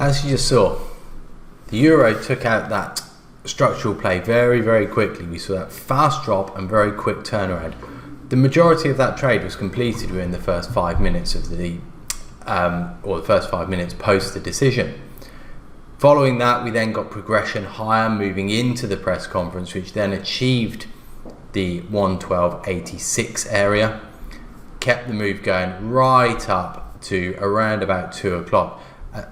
As you just saw, the euro took out that structural play very, very quickly. We saw that fast drop and very quick turnaround. The majority of that trade was completed within the first 5 minutes of the first 5 minutes post the decision. Following that, we then got progression higher moving into the press conference, which then achieved the 112.86 area, kept the move going right up to around about 2 o'clock,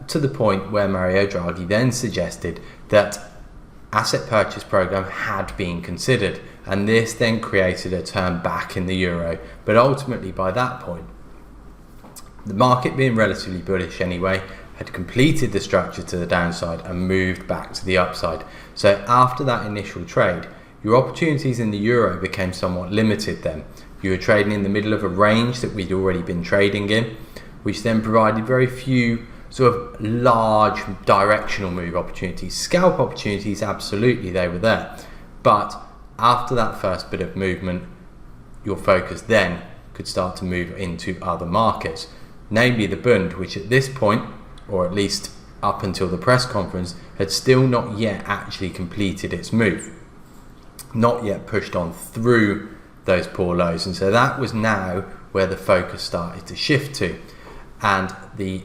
to the point where Mario Draghi then suggested that asset purchase program had been considered, and this then created a turn back in the euro. But ultimately, by that point, the market, being relatively bullish anyway, had completed the structure to the downside and moved back to the upside. So after that initial trade, your opportunities in the euro became somewhat limited then. You were trading in the middle of a range that we'd already been trading in, which then provided very few sort of large directional move opportunities. Scalp opportunities, absolutely, they were there. But after that first bit of movement, your focus then could start to move into other markets, namely the Bund, which at this point, or at least up until the press conference, had still not yet actually completed its move, not yet pushed on through those poor lows. And so that was now where the focus started to shift to, and the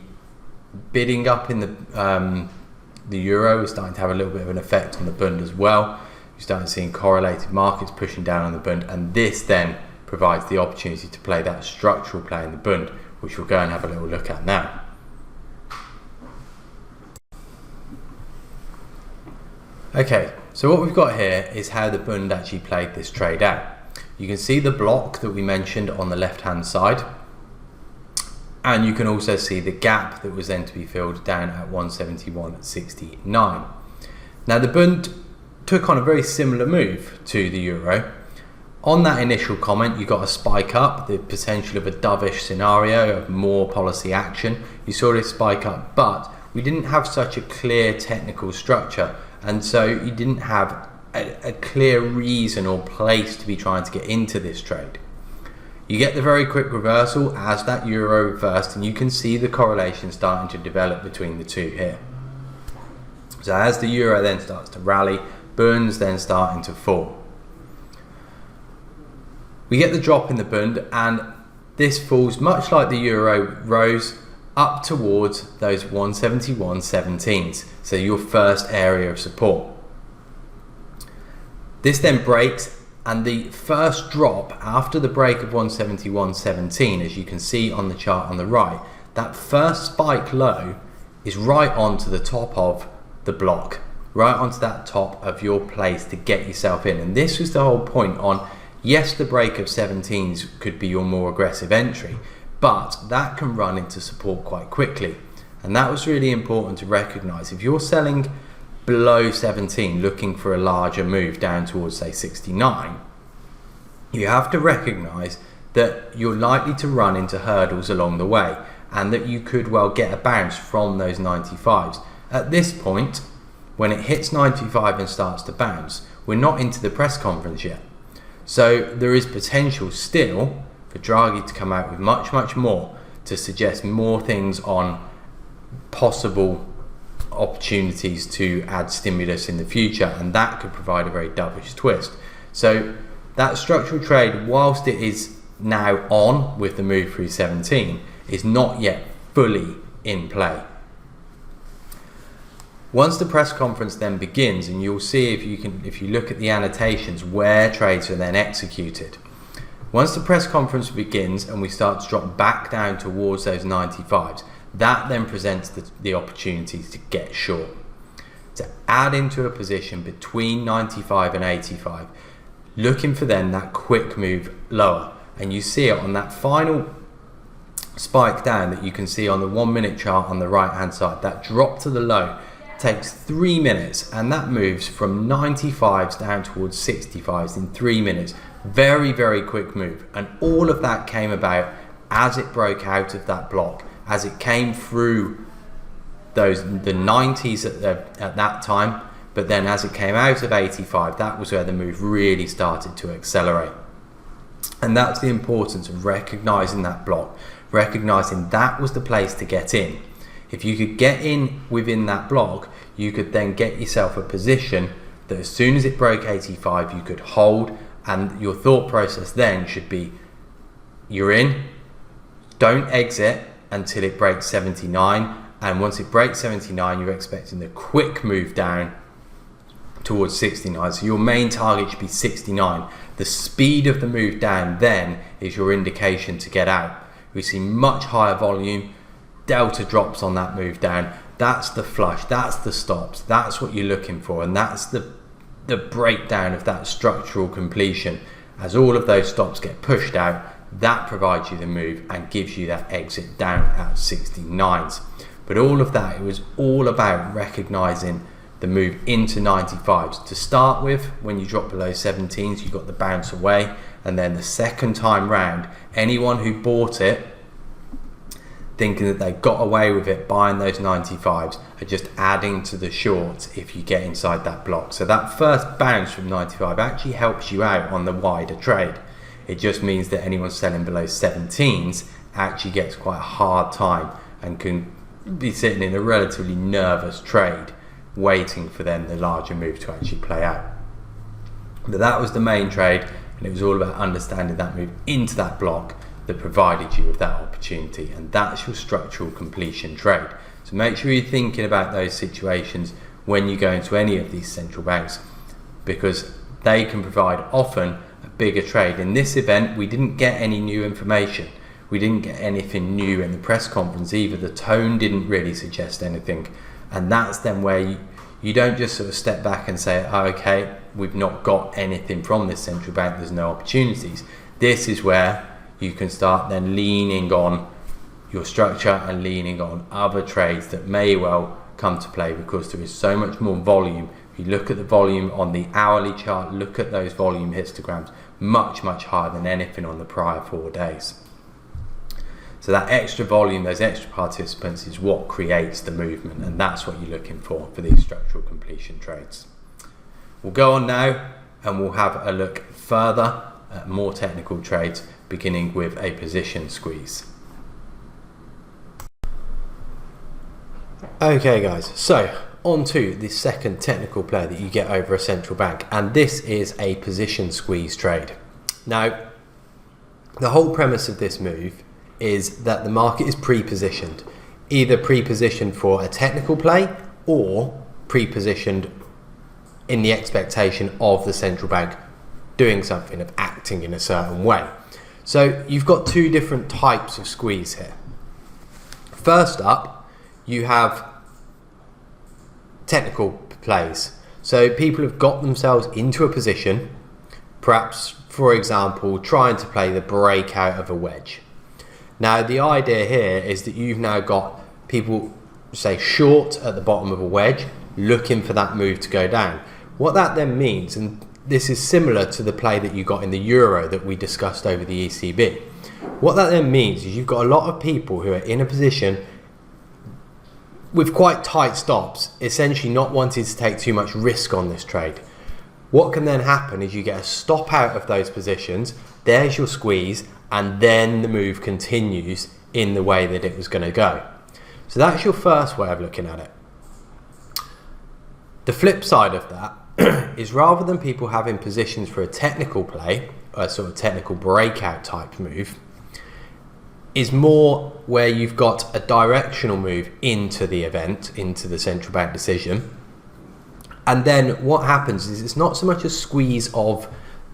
bidding up in the euro is starting to have a little bit of an effect on the Bund as well. You're starting seeing correlated markets pushing down on the Bund, and this then provides the opportunity to play that structural play in the Bund, which we'll go and have a little look at now. Okay, so what we've got here is how the Bund actually played this trade out. You can see the block that we mentioned on the left hand side, and you can also see the gap that was then to be filled down at 171.69. Now the Bund took on a very similar move to the euro. On that initial comment, you got a spike up, the potential of a dovish scenario of more policy action. You saw this spike up, but we didn't have such a clear technical structure, and so you didn't have a clear reason or place to be trying to get into this trade. You get the very quick reversal as that euro reversed, and you can see the correlation starting to develop between the two here. So as the euro then starts to rally, Bund's then starting to fall. We get the drop in the Bund, and this falls much like the euro rose up towards those 171.17s, so your first area of support. This then breaks, and the first drop after the break of 171.17, as you can see on the chart on the right, that first spike low is right onto the top of the block, right onto that top of your place to get yourself in. And this was the whole point on, yes, the break of 17s could be your more aggressive entry, but that can run into support quite quickly. And that was really important to recognize. If you're selling below 17, looking for a larger move down towards, say, 69, you have to recognize that you're likely to run into hurdles along the way, and that you could well get a bounce from those 95s. At this point, when it hits 95 and starts to bounce, we're not into the press conference yet. So there is potential still for Draghi to come out with much, much more to suggest more things on possible opportunities to add stimulus in the future, and that could provide a very dovish twist. So that structural trade, whilst it is now on with the move through 17, is not yet fully in play. Once the press conference then begins, and you'll see if you look at the annotations where trades are then executed. Once the press conference begins and we start to drop back down towards those 95s, that then presents the opportunities to get short, to add into a position between 95 and 85, looking for then that quick move lower. And you see it on that final spike down that you can see on the 1 minute chart on the right hand side. That drop to the low takes 3 minutes, and that moves from 95s down towards 65s in 3 minutes. Very, very quick move. And all of that came about as it broke out of that block, as it came through the 90s at that time, but then as it came out of 85, that was where the move really started to accelerate. And that's the importance of recognizing that block, recognizing that was the place to get in. If you could get in within that block, you could then get yourself a position that as soon as it broke 85, you could hold, and your thought process then should be, you're in, don't exit until it breaks 79, and once it breaks 79, you're expecting the quick move down towards 69. So your main target should be 69. The speed of the move down then is your indication to get out. We see much higher volume, delta drops on that move down. That's the flush, that's the stops, that's what you're looking for, and that's the breakdown of that structural completion. As all of those stops get pushed out, that provides you the move and gives you that exit down at 69s. But all of that, it was all about recognizing the move into 95s. To start with, when you drop below 17s, you got the bounce away, and then the second time round, anyone who bought it thinking that they got away with it buying those 95s are just adding to the shorts if you get inside that block. So that first bounce from 95 actually helps you out on the wider trade. It just means that anyone selling below 17s actually gets quite a hard time and can be sitting in a relatively nervous trade waiting for then the larger move to actually play out. But that was the main trade, and it was all about understanding that move into that block that provided you with that opportunity, and that's your structural completion trade. So make sure you're thinking about those situations when you go into any of these central banks, because they can provide often a bigger trade. In this event, we didn't get any new information. We didn't get anything new in the press conference either. The tone didn't really suggest anything, and that's then where you don't just sort of step back and say, oh, okay, we've not got anything from this central bank, there's no opportunities. This is where you can start then leaning on your structure and leaning on other trades that may well come to play, because there is so much more volume. If you look at the volume on the hourly chart, look at those volume histograms, much higher than anything on the prior 4 days. So that extra volume, those extra participants, is what creates the movement, and that's what you're looking for these structural completion trades. We'll go on now and we'll have a look further at more technical trades, beginning with a position squeeze. Okay guys, so on to the second technical play that you get over a central bank, and this is a position squeeze trade. Now, the whole premise of this move is that the market is pre-positioned, either pre-positioned for a technical play or pre-positioned in the expectation of the central bank doing something, of acting in a certain way. So you've got two different types of squeeze here. First up, you have technical plays. So people have got themselves into a position, perhaps, for example, trying to play the breakout of a wedge. Now, the idea here is that you've now got people, say, short at the bottom of a wedge, looking for that move to go down. What that then means, and this is similar to the play that you got in the euro that we discussed over the ECB. What that then means is you've got a lot of people who are in a position with quite tight stops, essentially not wanting to take too much risk on this trade. What can then happen is you get a stop out of those positions, there's your squeeze, and then the move continues in the way that it was going to go. So that's your first way of looking at it. The flip side of that is, rather than people having positions for a technical play, a sort of technical breakout type move, is more where you've got a directional move into the event, into the central bank decision. And then what happens is it's not so much a squeeze of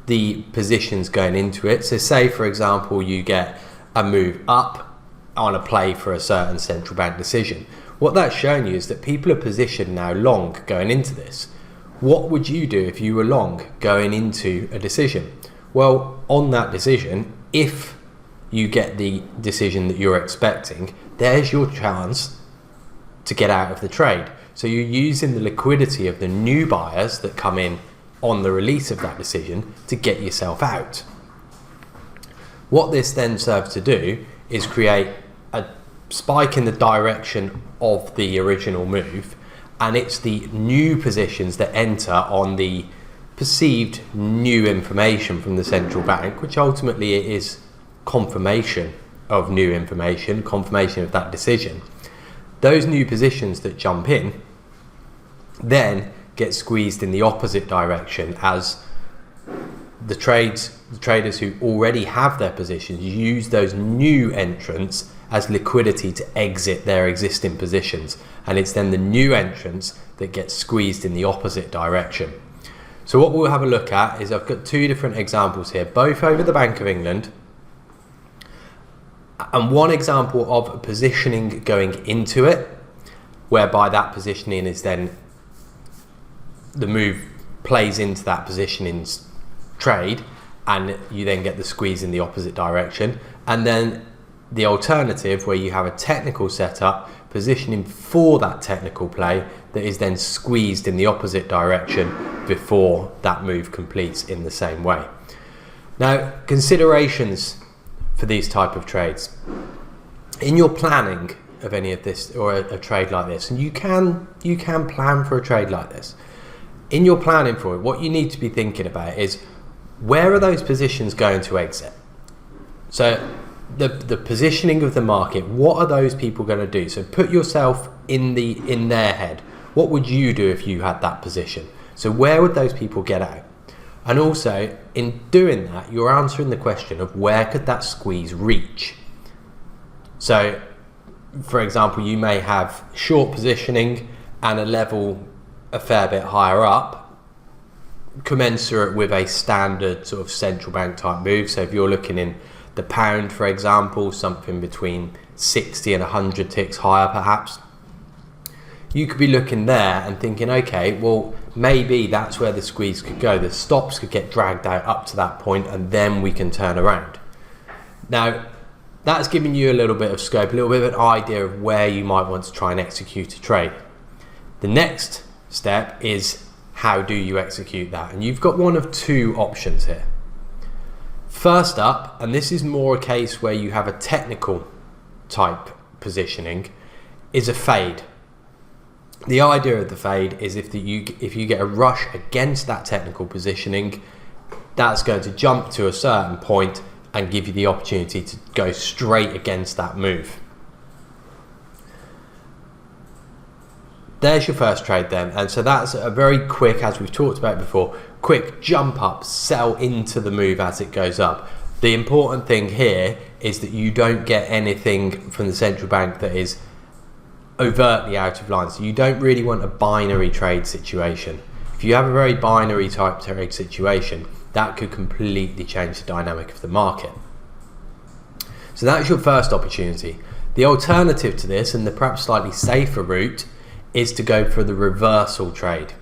the positions going into it. So say, for example, you get a move up on a play for a certain central bank decision. What that's showing you is that people are positioned now long going into this. What would you do if you were long going into a decision? Well, on that decision, if you get the decision that you're expecting, there's your chance to get out of the trade. So you're using the liquidity of the new buyers that come in on the release of that decision to get yourself out. What this then serves to do is create a spike in the direction of the original move, and it's the new positions that enter on the perceived new information from the central bank, which ultimately it is confirmation of new information, confirmation of that decision. Those new positions that jump in then get squeezed in the opposite direction as the traders who already have their positions use those new entrants as liquidity to exit their existing positions, and it's then the new entrants that get squeezed in the opposite direction. So what we'll have a look at is I've got two different examples here, both over the Bank of England, and one example of positioning going into it, whereby that positioning is then the move plays into that positioning's trade, and you then get the squeeze in the opposite direction. And then the alternative, where you have a technical setup positioning for that technical play that is then squeezed in the opposite direction before that move completes in the same way. Now, considerations for these type of trades. In your planning of any of this, or a trade like this, and you can plan for a trade like this, in your planning for it, what you need to be thinking about is, where are those positions going to exit? So the positioning of the market, what are those people going to do? So put yourself in their head. What would you do if you had that position? So where would those people get out? And also, in doing that, you're answering the question of where could that squeeze reach? So, for example, you may have short positioning and a level a fair bit higher up, commensurate with a standard sort of central bank type move. So if you're looking in the pound, for example, something between 60 and 100 ticks higher perhaps, you could be looking there and thinking, okay, well, maybe that's where the squeeze could go. The stops could get dragged out up to that point, and then we can turn around. Now, that's giving you a little bit of scope, a little bit of an idea of where you might want to try and execute a trade. The next step is, how do you execute that? And you've got one of two options here. First up, and this is more a case where you have a technical type positioning, is a fade. The idea of the fade is if you get a rush against that technical positioning, that's going to jump to a certain point and give you the opportunity to go straight against that move. There's your first trade then, and so that's a very quick, as we've talked about before, quick jump up, sell into the move as it goes up. The important thing here is that you don't get anything from the central bank that is overtly out of line. So you don't really want a binary trade situation. If you have a very binary type trade situation, that could completely change the dynamic of the market. So that's your first opportunity. The alternative to this, and the perhaps slightly safer route, is to go for the reversal trade.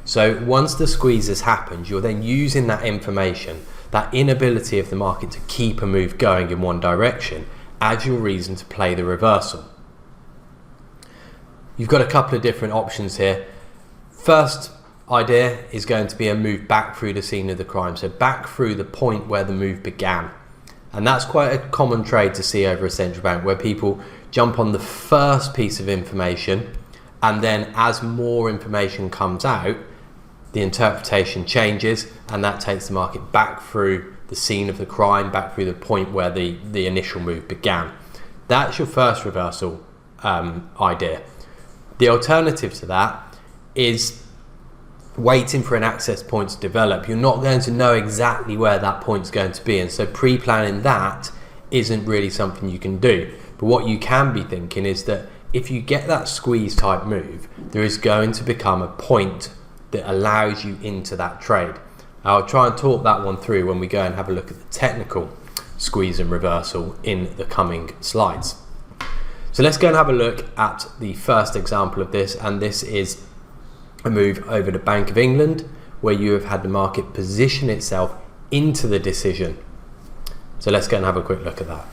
So once the squeeze has happened, you're then using that information, that inability of the market to keep a move going in one direction, as your reason to play the reversal. You've got a couple of different options here. First idea is going to be a move back through the scene of the crime, so back through the point where the move began. And that's quite a common trade to see over a central bank, where people jump on the first piece of information, and then as more information comes out, the interpretation changes, and that takes the market back through the scene of the crime, back through the point where the initial move began. That's your first reversal idea. The alternative to that is waiting for an access point to develop. You're not going to know exactly where that point's going to be, and so pre-planning that isn't really something you can do. But what you can be thinking is that if you get that squeeze type move, there is going to become a point that allows you into that trade. I'll try and talk that one through when we go and have a look at the technical squeeze and reversal in the coming slides. So let's go and have a look at the first example of this, and this is a move over the Bank of England, where you have had the market position itself into the decision. So let's go and have a quick look at that.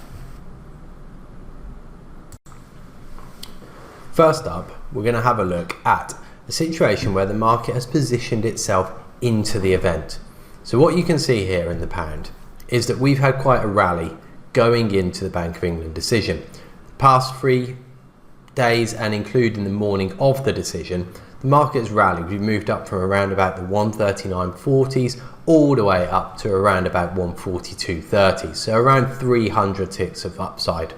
First up, we're going to have a look at a situation where the market has positioned itself into the event. So what you can see here in the pound is that we've had quite a rally going into the Bank of England decision. Past 3 days, and including the morning of the decision, the market has rallied. We've moved up from around about the 139.40s all the way up to around about 142.30, so around 300 ticks of upside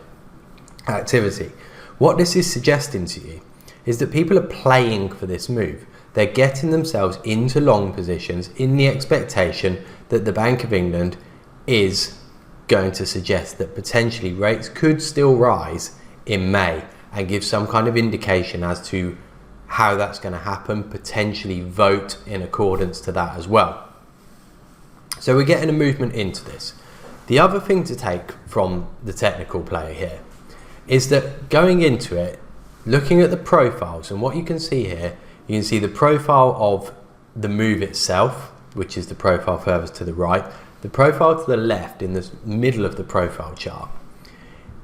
activity. What this is suggesting to you is that people are playing for this move. They're getting themselves into long positions in the expectation that the Bank of England is going to suggest that potentially rates could still rise in May, and give some kind of indication as to how that's going to happen, potentially vote in accordance to that as well. So we're getting a movement into this. The other thing to take from the technical player here is that going into it, looking at the profiles, and what you can see here, you can see the profile of the move itself, which is the profile furthest to the right. The profile to the left in the middle of the profile chart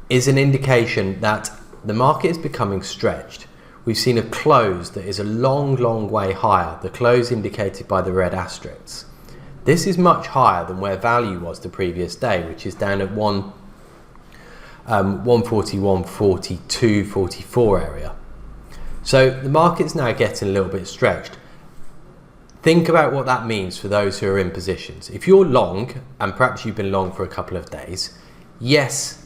is an indication that the market is becoming stretched. We've seen a close that is a long way higher, the close indicated by the red asterisks. This is much higher than where value was the previous day, which is down at 141, 42, 44 area. So the market's now getting a little bit stretched. Think about what that means for those who are in positions. If you're long, and perhaps you've been long for a couple of days, yes,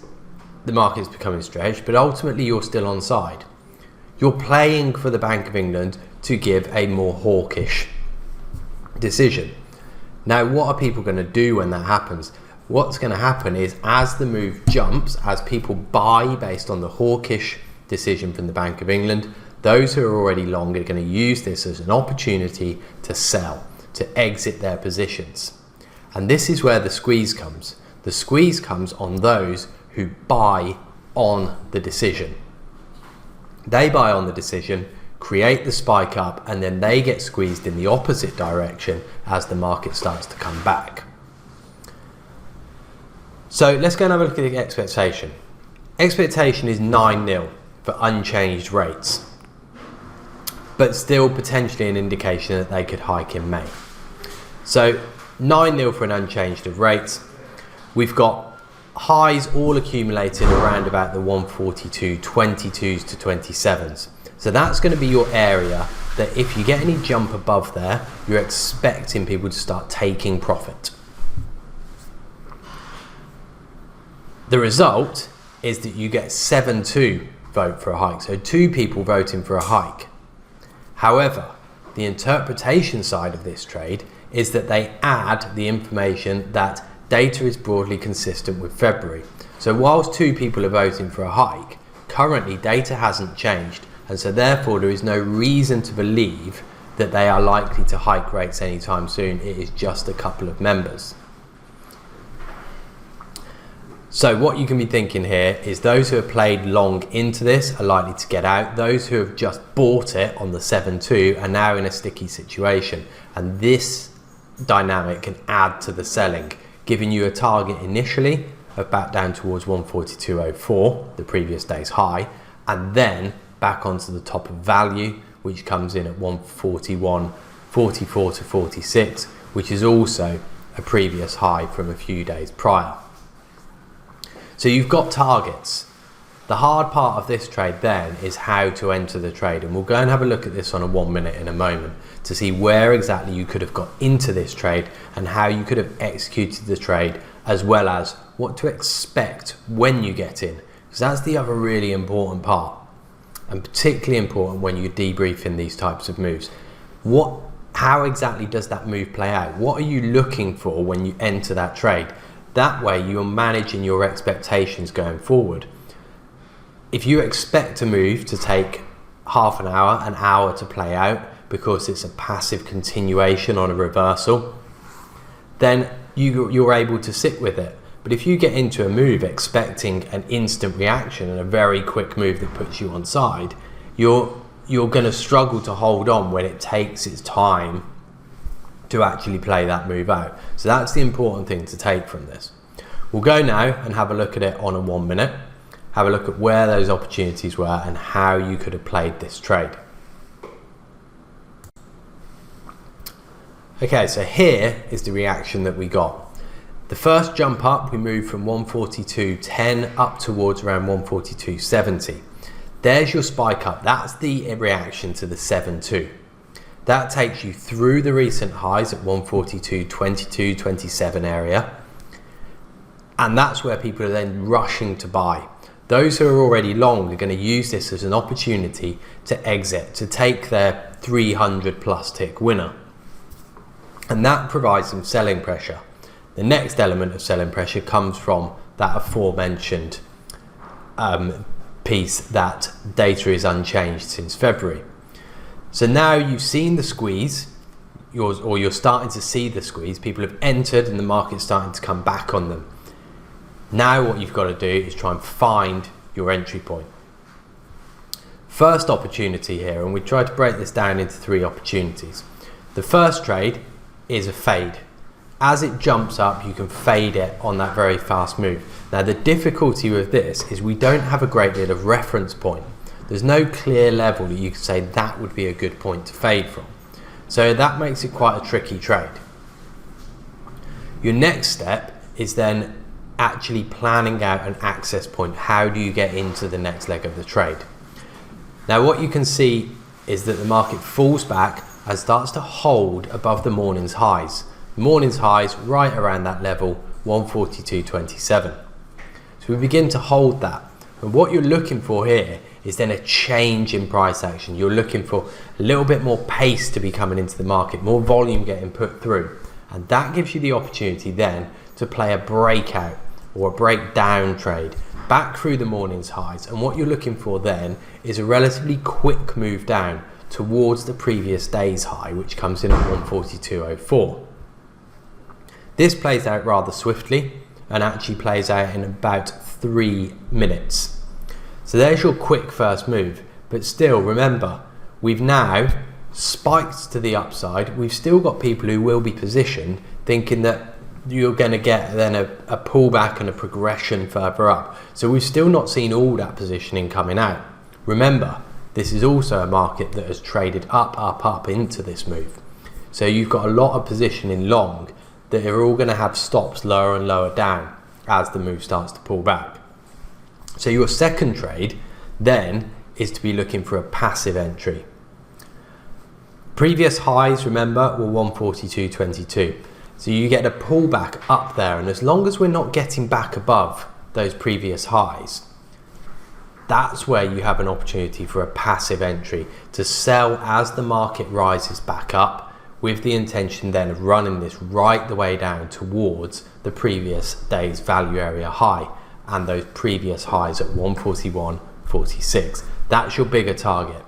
the market's becoming stretched, but ultimately you're still on side. You're playing for the Bank of England to give a more hawkish decision. Now, what are people going to do when that happens? What's going to happen is, as the move jumps, as people buy based on the hawkish decision from the Bank of England, those who are already long are going to use this as an opportunity to sell, to exit their positions. And this is where the squeeze comes. The squeeze comes on those who buy on the decision. They buy on the decision, create the spike up, and then they get squeezed in the opposite direction as the market starts to come back. So let's go and have a look at the expectation. Expectation is 9-0 for unchanged rates, but still potentially an indication that they could hike in May. So 9-0 for an unchanged of rates. We've got highs all accumulated around about the 142, 22s to 27s. So that's going to be your area that if you get any jump above there, you're expecting people to start taking profit. The result is that you get 7-2 vote for a hike. So 2 people voting for a hike. However, the interpretation side of this trade is that they add the information that data is broadly consistent with February. So whilst 2 people are voting for a hike, currently data hasn't changed, and so therefore there is no reason to believe that they are likely to hike rates anytime soon. It is just a couple of members. So what you can be thinking here is those who have played long into this are likely to get out. Those who have just bought it on the 7-2 are now in a sticky situation, and this dynamic can add to the selling, giving you a target initially of back down towards 142.04, the previous day's high, and then back onto the top of value, which comes in at 141.44 to 46, which is also a previous high from a few days prior. So you've got targets. The hard part of this trade then is how to enter the trade, and we'll go and have a look at this on a 1 minute in a moment to see where exactly you could have got into this trade and how you could have executed the trade, as well as what to expect when you get in, because that's the other really important part, and particularly important when you're debriefing these types of moves. How exactly does that move play out? What are you looking for when you enter that trade? That way you're managing your expectations going forward. If you expect a move to take half an hour to play out because it's a passive continuation on a reversal, then you're able to sit with it. But if you get into a move expecting an instant reaction and a very quick move that puts you on side, you're going to struggle to hold on when it takes its time to actually play that move out. So that's the important thing to take from this. We'll go now and have a look at it on a 1 minute, have a look at where those opportunities were and how you could have played this trade. Okay, so here is the reaction that we got. The first jump up, we moved from 142.10 up towards around 142.70. There's your spike up. That's the reaction to the 7-2. That takes you through the recent highs at 142.22, 27 area. And that's where people are then rushing to buy. Those who are already long are going to use this as an opportunity to exit, to take their 300 plus tick winner. And that provides some selling pressure. The next element of selling pressure comes from that aforementioned piece that data is unchanged since February. So now you've seen the squeeze, you're starting to see the squeeze. People have entered and the market's starting to come back on them. Now what you've got to do is try and find your entry point. First opportunity here, and we tried to break this down into 3 opportunities. The first trade is a fade. As it jumps up, you can fade it on that very fast move. Now the difficulty with this is we don't have a great deal of reference point. There's no clear level that you can say that would be a good point to fade from. So that makes it quite a tricky trade. Your next step is then actually planning out an access point. How do you get into the next leg of the trade? Now what you can see is that the market falls back and starts to hold above the morning's highs. The morning's highs right around that level, 142.27. So we begin to hold that. And what you're looking for here is then a change in price action. You're looking for a little bit more pace to be coming into the market, more volume getting put through. And that gives you the opportunity then to play a breakout or a breakdown trade back through the morning's highs. And what you're looking for then is a relatively quick move down towards the previous day's high, which comes in at 142.04. This plays out rather swiftly and actually plays out in about 3 minutes. So there's your quick first move. But still, remember, we've now spiked to the upside. We've still got people who will be positioned thinking that you're going to get then a pullback and a progression further up. So we've still not seen all that positioning coming out. Remember, this is also a market that has traded up into this move. So you've got a lot of positioning long that are all going to have stops lower and lower down as the move starts to pull back. So your second trade then is to be looking for a passive entry. Previous highs, remember, were 142.22. So you get a pullback up there, and as long as we're not getting back above those previous highs, that's where you have an opportunity for a passive entry to sell as the market rises back up, with the intention then of running this right the way down towards the previous day's value area high and those previous highs at 141.46. That's your bigger target.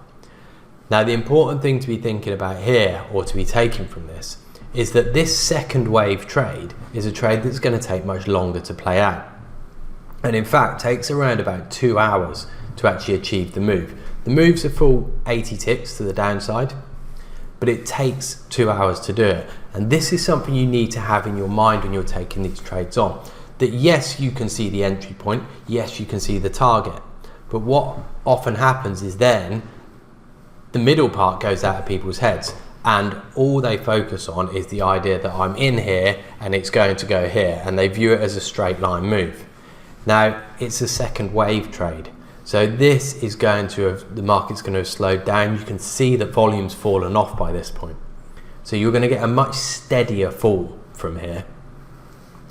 Now the important thing to be thinking about here, or to be taken from this, is that this second wave trade is a trade that's going to take much longer to play out, and in fact takes around about 2 hours to actually achieve the move. The move's a full 80 ticks to the downside, but it takes 2 hours to do it. And this is something you need to have in your mind when you're taking these trades on. That yes, you can see the entry point, yes, you can see the target, but what often happens is then the middle part goes out of people's heads, and all they focus on is the idea that I'm in here and it's going to go here, and they view it as a straight line move. Now, it's a second wave trade. So this is going to have, the market's going to have slowed down. You can see that volume's fallen off by this point. So you're going to get a much steadier fall from here,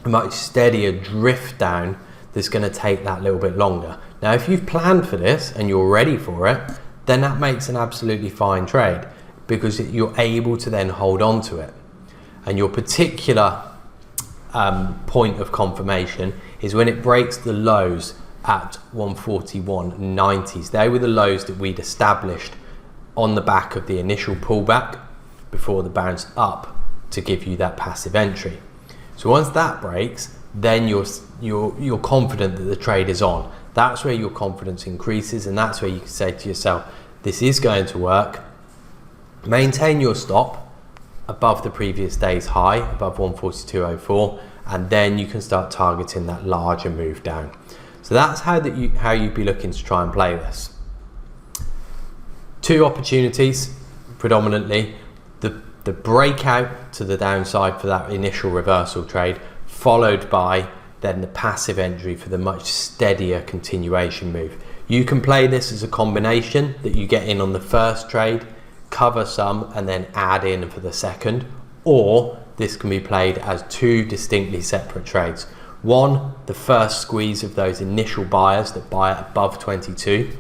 a much steadier drift down that's going to take that little bit longer. Now, if you've planned for this and you're ready for it, then that makes an absolutely fine trade, because you're able to then hold on to it. And your particular point of confirmation is when it breaks the lows at 141.90s. They were the lows that we'd established on the back of the initial pullback before the bounce up to give you that passive entry. So once that breaks, then you're confident that the trade is on. That's where your confidence increases, and that's where you can say to yourself, this is going to work. Maintain your stop above the previous day's high, above 142.04, and then you can start targeting that larger move down. So that's how you'd be looking to try and play this. 2 opportunities predominantly: the breakout to the downside for that initial reversal trade, followed by then the passive entry for the much steadier continuation move. You can play this as a combination, that you get in on the first trade, cover some, and then add in for the second, or this can be played as 2 distinctly separate trades. One, the first squeeze of those initial buyers that buy at above 22.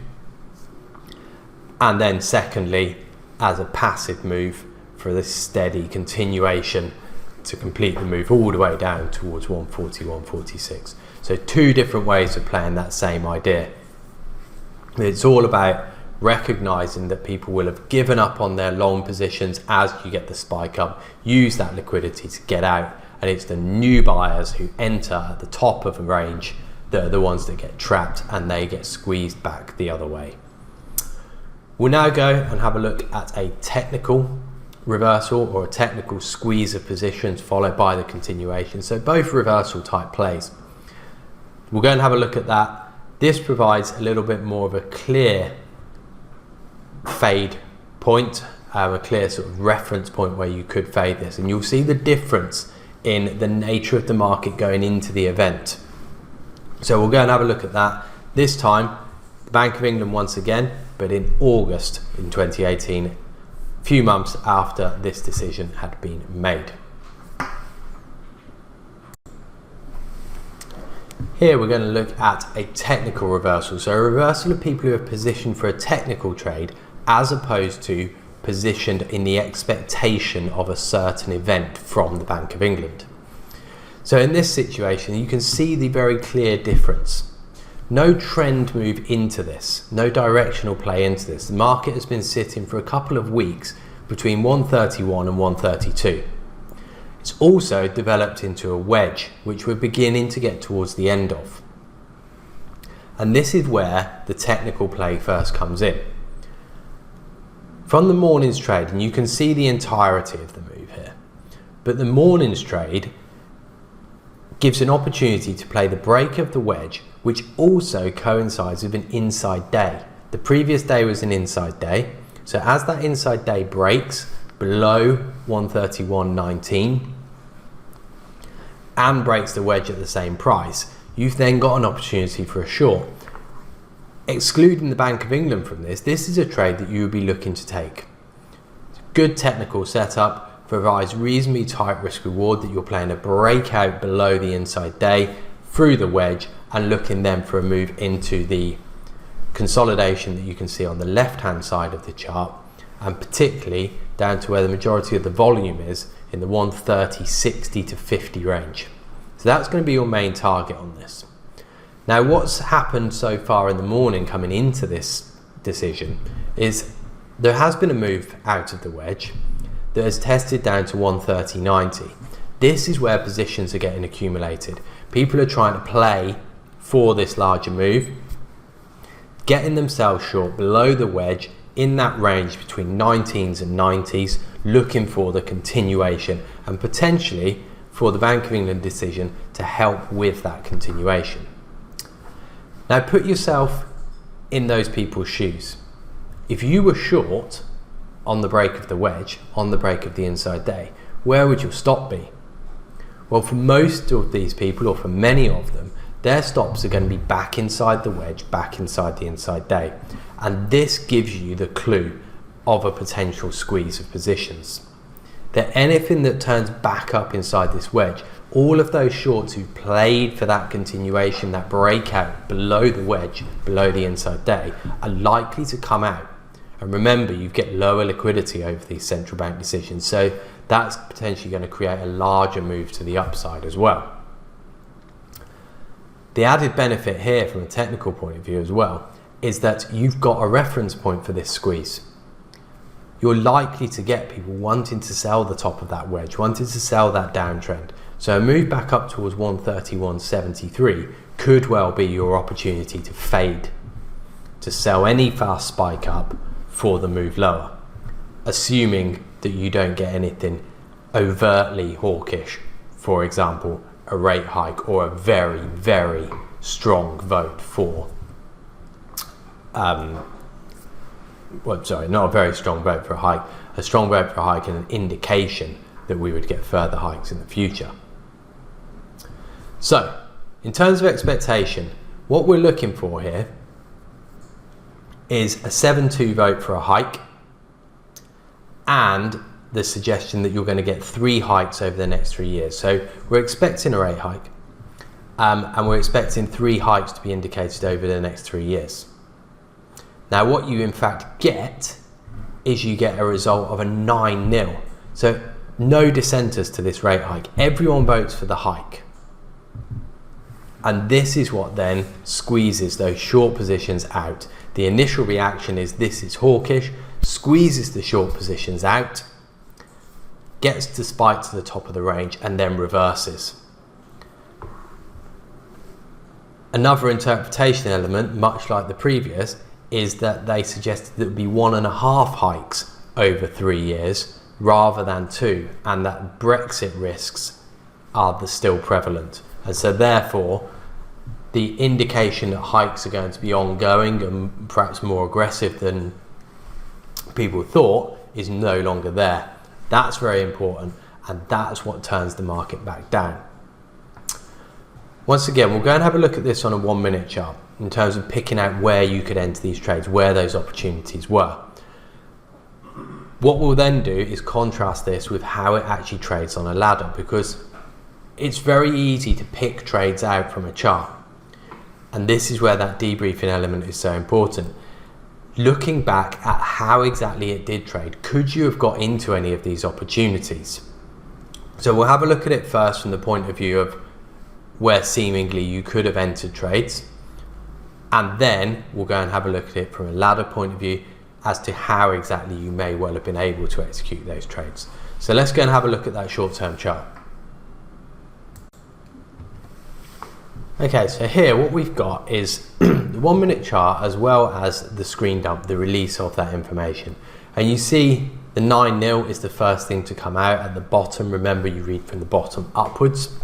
And then secondly, as a passive move for this steady continuation to complete the move all the way down towards 140, 146. So two different ways of playing that same idea. It's all about recognizing that people will have given up on their long positions as you get the spike up, use that liquidity to get out, and it's the new buyers who enter at the top of a range that are the ones that get trapped and they get squeezed back the other way. We'll now go and have a look at a technical reversal or a technical squeeze of positions followed by the continuation. So both reversal type plays. We'll go and have a look at that. This provides a little bit more of a clear fade point, a clear sort of reference point where you could fade this, and you'll see the difference in the nature of the market going into the event. So we'll go and have a look at that. This time, the Bank of England once again, but in August in 2018, a few months after this decision had been made. Here we're going to look at a technical reversal. So a reversal of people who are positioned for a technical trade as opposed to positioned in the expectation of a certain event from the Bank of England. So in this situation, you can see the very clear difference. No trend move into this, no directional play into this. The market has been sitting for a couple of weeks between 131 and 132. It's also developed into a wedge, which we're beginning to get towards the end of. And this is where the technical play first comes in. From the morning's trade, and you can see the entirety of the move here, but the morning's trade gives an opportunity to play the break of the wedge, which also coincides with an inside day. The previous day was an inside day, so as that inside day breaks below 131.19 and breaks the wedge at the same price, you've then got an opportunity for a short. Excluding the Bank of England from this is a trade that you would be looking to take. Good technical setup, provides reasonably tight risk reward that you're playing a breakout below the inside day through the wedge and looking then for a move into the consolidation that you can see on the left hand side of the chart, and particularly down to where the majority of the volume is in the 130, 60 to 50 range. So that's going to be your main target on this. Now what's happened so far in the morning coming into this decision is there has been a move out of the wedge that has tested down to 130.90. This is where positions are getting accumulated. People are trying to play for this larger move, getting themselves short below the wedge in that range between 19s and 90s, looking for the continuation and potentially for the Bank of England decision to help with that continuation. Now put yourself in those people's shoes. If you were short on the break of the wedge, on the break of the inside day, where would your stop be? Well, for most of these people, or for many of them, their stops are going to be back inside the wedge, back inside the inside day. And this gives you the clue of a potential squeeze of positions. That anything that turns back up inside this wedge, all of those shorts who played for that continuation, that breakout below the wedge, below the inside day, are likely to come out. And remember, you get lower liquidity over these central bank decisions, so that's potentially going to create a larger move to the upside as well. The added benefit here from a technical point of view as well is that you've got a reference point for this squeeze. You're likely to get people wanting to sell the top of that wedge, wanting to sell that downtrend. So a move back up towards 131.73 could well be your opportunity to fade, to sell any fast spike up for the move lower, assuming that you don't get anything overtly hawkish, for example, a rate hike or a very, very strong vote for, not a very strong vote for a hike, a strong vote for a hike and an indication that we would get further hikes in the future. So, in terms of expectation, what we're looking for here is a 7-2 vote for a hike and the suggestion that you're going to get 3 hikes over the next 3 years. So we're expecting a rate hike. and we're expecting 3 hikes to be indicated over the next 3 years. Now what you in fact get is you get a result of a 9-0. So no dissenters to this rate hike. Everyone votes for the hike. And this is what then squeezes those short positions out. The initial reaction is this is hawkish, squeezes the short positions out, gets the spike to the top of the range, and then reverses. Another interpretation element, much like the previous, is that they suggested that it would be 1.5 hikes over 3 years rather than 2, and that Brexit risks are still prevalent. And so therefore, the indication that hikes are going to be ongoing and perhaps more aggressive than people thought is no longer there. That's very important, and that's what turns the market back down. Once again, we'll go and have a look at this on a 1-minute chart in terms of picking out where you could enter these trades, where those opportunities were. What we'll then do is contrast this with how it actually trades on a ladder, because it's very easy to pick trades out from a chart. And this is where that debriefing element is so important. Looking back at how exactly it did trade, could you have got into any of these opportunities? So we'll have a look at it first from the point of view of where seemingly you could have entered trades, and then we'll go and have a look at it from a ladder point of view as to how exactly you may well have been able to execute those trades. So let's go and have a look at that short-term chart. Okay, so here what we've got is the 1-minute chart as well as the screen dump, the release of that information. And you see the 9-0 is the first thing to come out at the bottom. Remember, you read from the bottom upwards.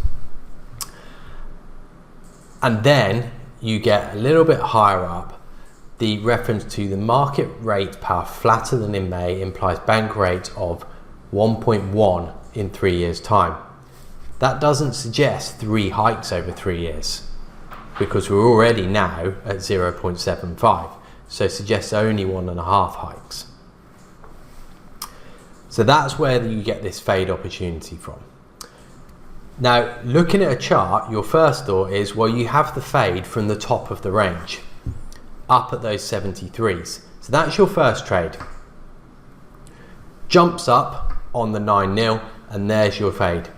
And then you get a little bit higher up, the reference to the market rate power flatter than in May implies bank rate of 1.1 in 3 years' time. That doesn't suggest 3 hikes over 3 years, because we're already now at 0.75, so it suggests only 1.5 hikes. So that's where you get this fade opportunity from. Now, looking at a chart, your first thought is, well, you have the fade from the top of the range, up at those 73s. So that's your first trade. Jumps up on the 9-0, and there's your fade.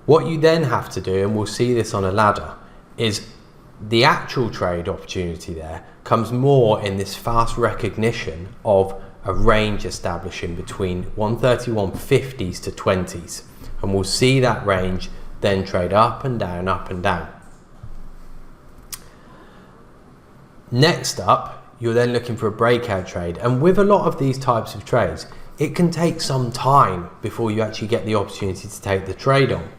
What you then have to do, and we'll see this on a ladder, is the actual trade opportunity there comes more in this fast recognition of a range establishing between 131.50s to 20s. And we'll see that range then trade up and down, up and down. Next up, you're then looking for a breakout trade. And with a lot of these types of trades, it can take some time before you actually get the opportunity to take the trade on.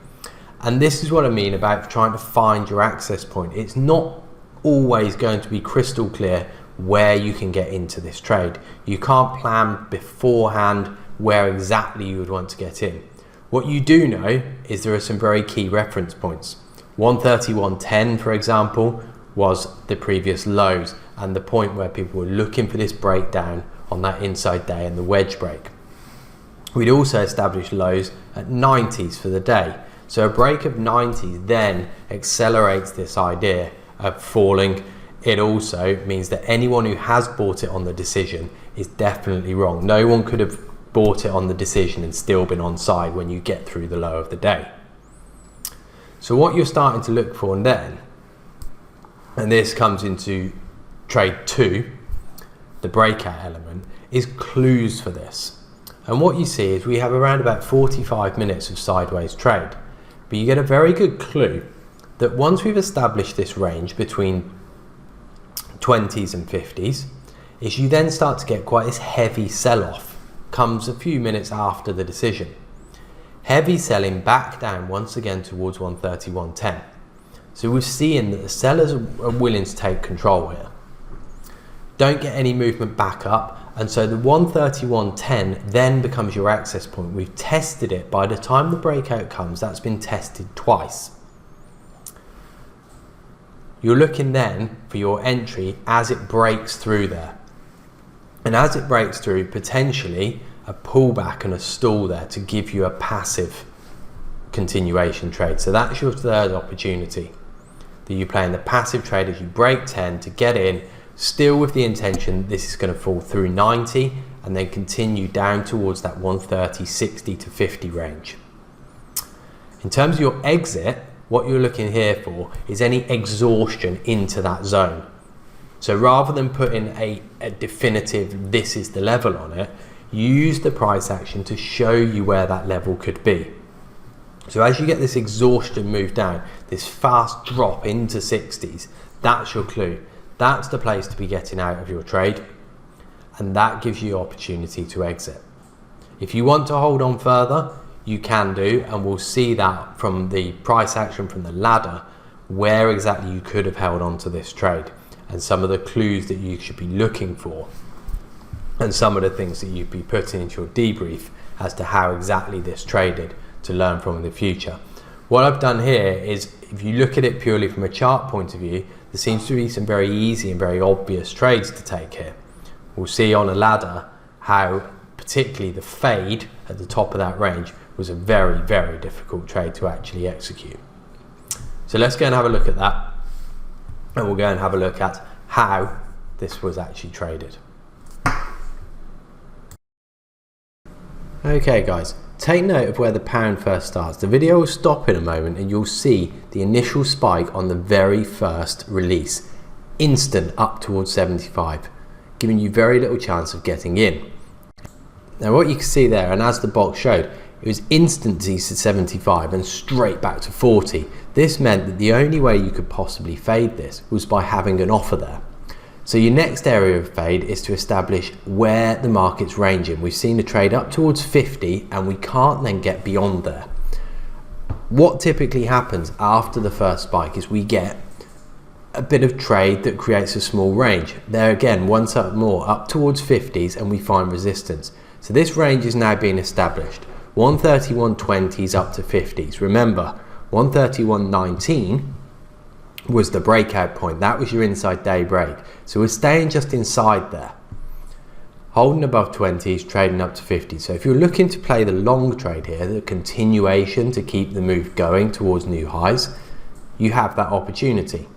And this is what I mean about trying to find your access point. It's not always going to be crystal clear where you can get into this trade. You can't plan beforehand where exactly you would want to get in. What you do know is there are some very key reference points. 131.10, for example, was the previous lows and the point where people were looking for this breakdown on that inside day and the wedge break. We'd also established lows at 90s for the day. So a break of 90s then accelerates this idea of falling. It also means that anyone who has bought it on the decision is definitely wrong. No one could have bought it on the decision and still been on side when you get through the low of the day. So what you're starting to look for then, and this comes into trade 2, the breakout element, is clues for this. And what you see is we have around about 45 minutes of sideways trade, but you get a very good clue that once we've established this range between 20s and 50s, is you then start to get quite this heavy sell-off. Comes a few minutes after the decision. Heavy selling back down once again towards 131.10. So we're seeing that the sellers are willing to take control here. Don't get any movement back up, and so the 131.10 then becomes your access point. We've tested it. By the time the breakout comes, that's been tested twice. You're looking then for your entry as it breaks through there. And as it breaks through, potentially a pullback and a stall there to give you a passive continuation trade. So that's your third opportunity. that you play in the passive trade as you break 10 to get in, still with the intention this is going to fall through 90 and then continue down towards that 130, 60 to 50 range. In terms of your exit, what you're looking here for is any exhaustion into that zone. So rather than putting a definitive this is the level on it, use the price action to show you where that level could be. So as you get this exhaustion move down, this fast drop into 60s, that's your clue. That's the place to be getting out of your trade, and that gives you opportunity to exit. If you want to hold on further, you can do, and we'll see that from the price action from the ladder, where exactly you could have held on to this trade, and some of the clues that you should be looking for, and some of the things that you'd be putting into your debrief as to how exactly this traded to learn from in the future. What I've done here is, if you look at it purely from a chart point of view, there seems to be some very easy and very obvious trades to take here. We'll see on a ladder how particularly the fade at the top of that range was a very, very difficult trade to actually execute. So let's go and have a look at that, and we'll go and have a look at how this was actually traded. Okay guys, take note of where the pound first starts. The video will stop in a moment and you'll see the initial spike on the very first release, instant up towards 75, giving you very little chance of getting in. Now what you can see there, and as the box showed, it was instant to 75 and straight back to 40. This meant that the only way you could possibly fade this was by having an offer there. So your next area of fade is to establish where the market's ranging. We've seen a trade up towards 50 and we can't then get beyond there. What typically happens after the first spike is we get a bit of trade that creates a small range. There again, once up more, up towards 50s, and we find resistance. So this range is now being established. 131.20s up to 50s. Remember, 131.19 was the breakout point. That was your inside day break. So we're staying just inside there, holding above 20s, trading up to 50. So if you're looking to play the long trade here, the continuation to keep the move going towards new highs, you have that opportunity.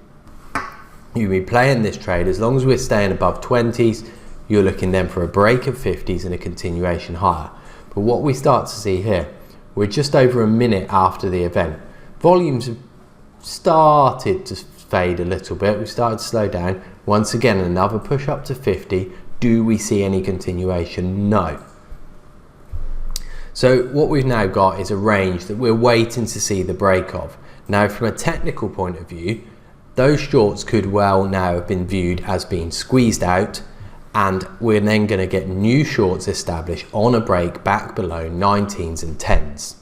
You'll be playing this trade as long as we're staying above 20s. You're looking then for a break of 50s and a continuation higher. But what we start to see here, we're just over a minute after the event. Volumes have started to fade a little bit. We started to slow down. Once again, another push up to 50. Do we see any continuation? No. So what we've now got is a range that we're waiting to see the break of. Now, from a technical point of view, those shorts could well now have been viewed as being squeezed out, and we're then going to get new shorts established on a break back below 19s and 10s.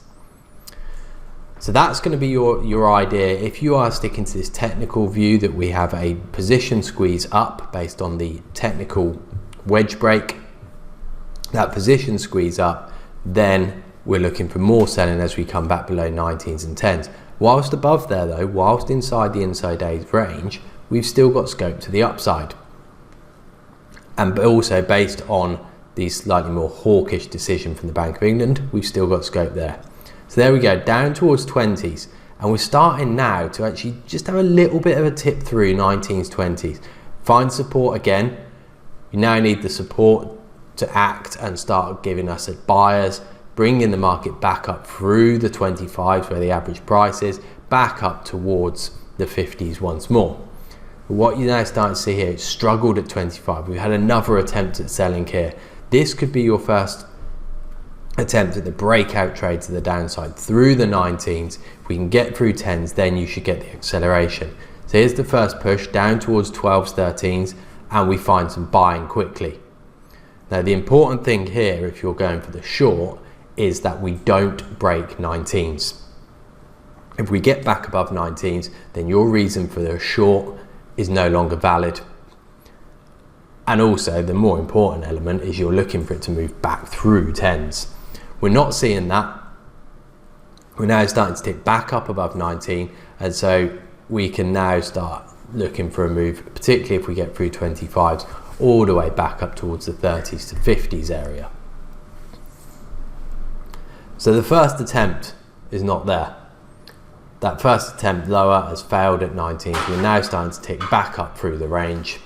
So that's going to be your idea. If you are sticking to this technical view that we have a position squeeze up based on the technical wedge break, that position squeeze up, then we're looking for more selling as we come back below 19s and 10s. Whilst above there though, whilst inside the inside days range, we've still got scope to the upside. And also based on the slightly more hawkish decision from the Bank of England, we've still got scope there. So there we go, down towards 20s, and we're starting now to actually just have a little bit of a tip through 19s, 20s. Find support again. You now need the support to act and start giving us a buyers, bringing the market back up through the 25s where the average price is, back up towards the 50s once more. But what you're now starting to see here, it's struggled at 25. We've had another attempt at selling here. This could be your first attempt at the breakout trade to the downside through the 19s. If we can get through 10s, then you should get the acceleration. So here's the first push down towards 12s, 13s, and we find some buying quickly. Now the important thing here, if you're going for the short, is that we don't break 19s. If we get back above 19s, then your reason for the short is no longer valid. And also the more important element is you're looking for it to move back through 10s. We're not seeing that. We're now starting to tick back up above 19, and so we can now start looking for a move, particularly if we get through 25s, all the way back up towards the 30s to 50s area. So the first attempt is not there. That first attempt lower has failed at 19. We're now starting to tick back up through the range.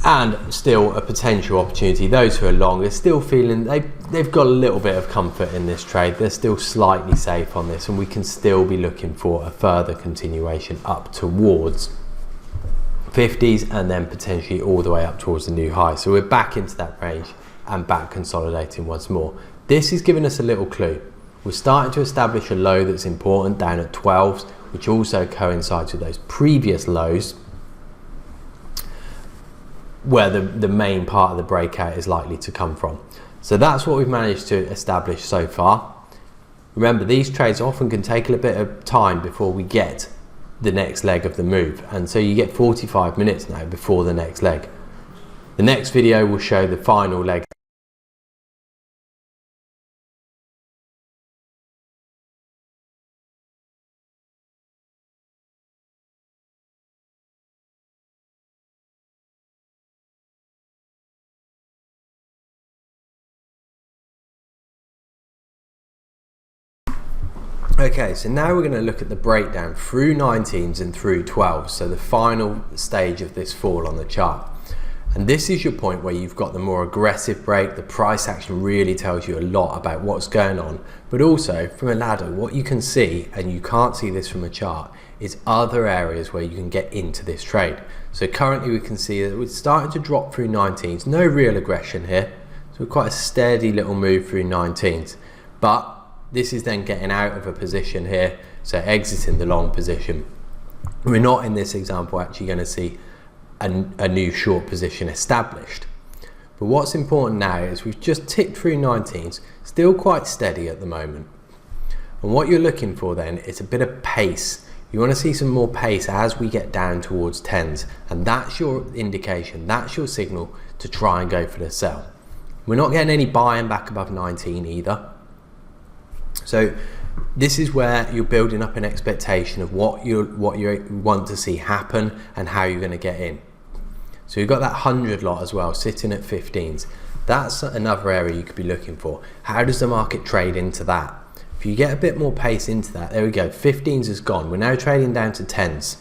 And still a potential opportunity. Those who are long are still feeling they've got a little bit of comfort in this trade. They're still slightly safe on this, and we can still be looking for a further continuation up towards 50s and then potentially all the way up towards the new high. So we're back into that range and back consolidating once more. This is giving us a little clue. We're starting to establish a low that's important down at 12s, which also coincides with those previous lows where the main part of the breakout is likely to come from. So that's what we've managed to establish so far. Remember, these trades often can take a little bit of time before we get the next leg of the move, and so you get 45 minutes now before the next leg. The next video will show the final leg. Okay, so now we're going to look at the breakdown through 19s and through 12s, so the final stage of this fall on the chart. And this is your point where you've got the more aggressive break. The price action really tells you a lot about what's going on, but also from a ladder, what you can see, and you can't see this from a chart, is other areas where you can get into this trade. So currently we can see that we're starting to drop through 19s, no real aggression here, so quite a steady little move through 19s, but this is then getting out of a position here, so exiting the long position. We're not in this example actually going to see a new short position established. But what's important now is we've just ticked through 19s, still quite steady at the moment. And what you're looking for then is a bit of pace. You want to see some more pace as we get down towards 10s, and that's your indication, that's your signal to try and go for the sell. We're not getting any buying back above 19 either. So this is where you're building up an expectation of what you want to see happen and how you're going to get in. So you've got that 100 lot as well, sitting at 15s. That's another area you could be looking for. How does the market trade into that? If you get a bit more pace into that, there we go, 15s is gone. We're now trading down to 10s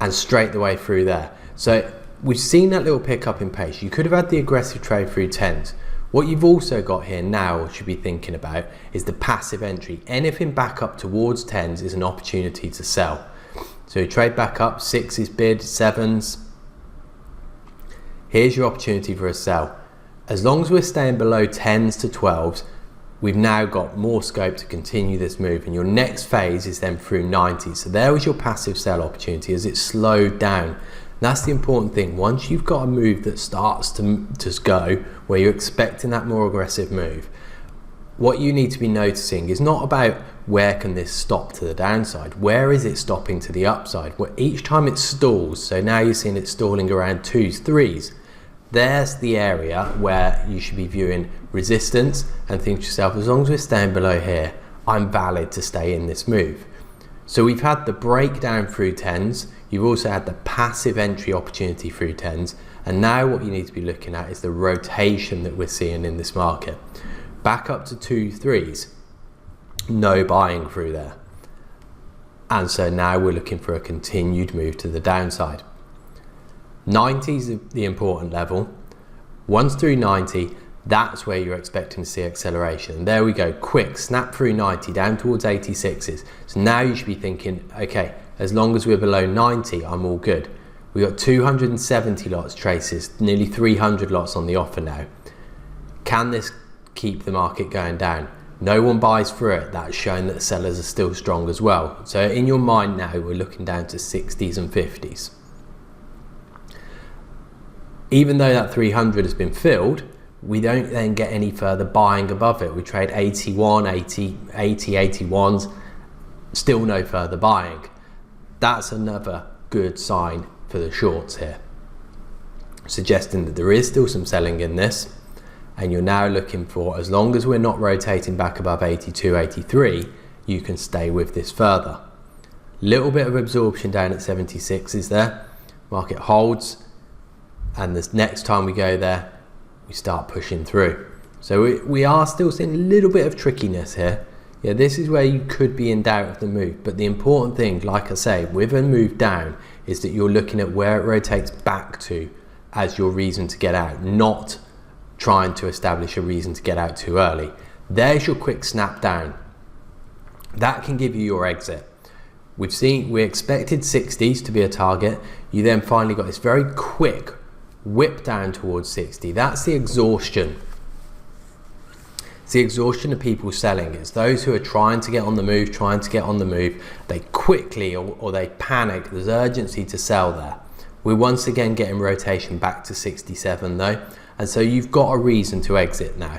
and straight the way through there. So we've seen that little pickup in pace. You could have had the aggressive trade through 10s. What you've also got here now, or should be thinking about, is the passive entry. Anything back up towards 10s is an opportunity to sell. So you trade back up, 6s bid, 7s. Here's your opportunity for a sell. As long as we're staying below 10s to 12s, we've now got more scope to continue this move, and your next phase is then through 90s. So there was your passive sell opportunity as it slowed down. That's the important thing. Once you've got a move that starts to go where you're expecting that more aggressive move, what you need to be noticing is not about where can this stop to the downside, where is it stopping to the upside. Well, each time it stalls, so now you're seeing it stalling around 2s, 3s, there's the area where you should be viewing resistance and think to yourself, as long as we're staying below here, I'm valid to stay in this move. So we've had the breakdown through 10s, you've also had the passive entry opportunity through 10s, and now what you need to be looking at is the rotation that we're seeing in this market. Back up to 2s, 3s, no buying through there. And so now we're looking for a continued move to the downside. 90s is the important level. Once through 90, that's where you're expecting to see acceleration. And there we go, quick snap through 90 down towards 86s. So now you should be thinking, okay, as long as we're below 90, I'm all good. We got 270 lots traces, nearly 300 lots on the offer now. Can this keep the market going down? No one buys through it. That's showing that the sellers are still strong as well. So in your mind now, we're looking down to 60s and 50s. Even though that 300 has been filled, we don't then get any further buying above it. We trade 81, 80, 81s, still no further buying. That's another good sign for the shorts here, suggesting that there is still some selling in this, and you're now looking for, as long as we're not rotating back above 82, 83, you can stay with this further. Little bit of absorption down at 76 is there. Market holds, and this next time we go there, we start pushing through. So we are still seeing a little bit of trickiness here. Yeah, this is where you could be in doubt of the move, but the important thing, like I say, with a move down is that you're looking at where it rotates back to as your reason to get out, not trying to establish a reason to get out too early. There's your quick snap down. That can give you your exit. We expected 60s to be a target. You then finally got this very quick whip down towards 60. That's the exhaustion. It's the exhaustion of people selling. It's those who are trying to get on the move, They quickly or they panic. There's urgency to sell there. We're once again getting rotation back to 67 though. And so you've got a reason to exit now.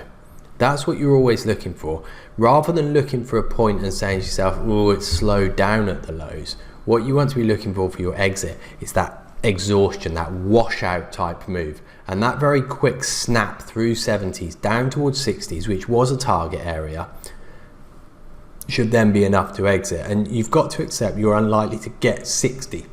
That's what you're always looking for. Rather than looking for a point and saying to yourself, oh, it's slowed down at the lows. What you want to be looking for your exit is that exhaustion, that washout type move. And that very quick snap through 70s down towards 60s, which was a target area, should then be enough to exit. And you've got to accept you're unlikely to get 60.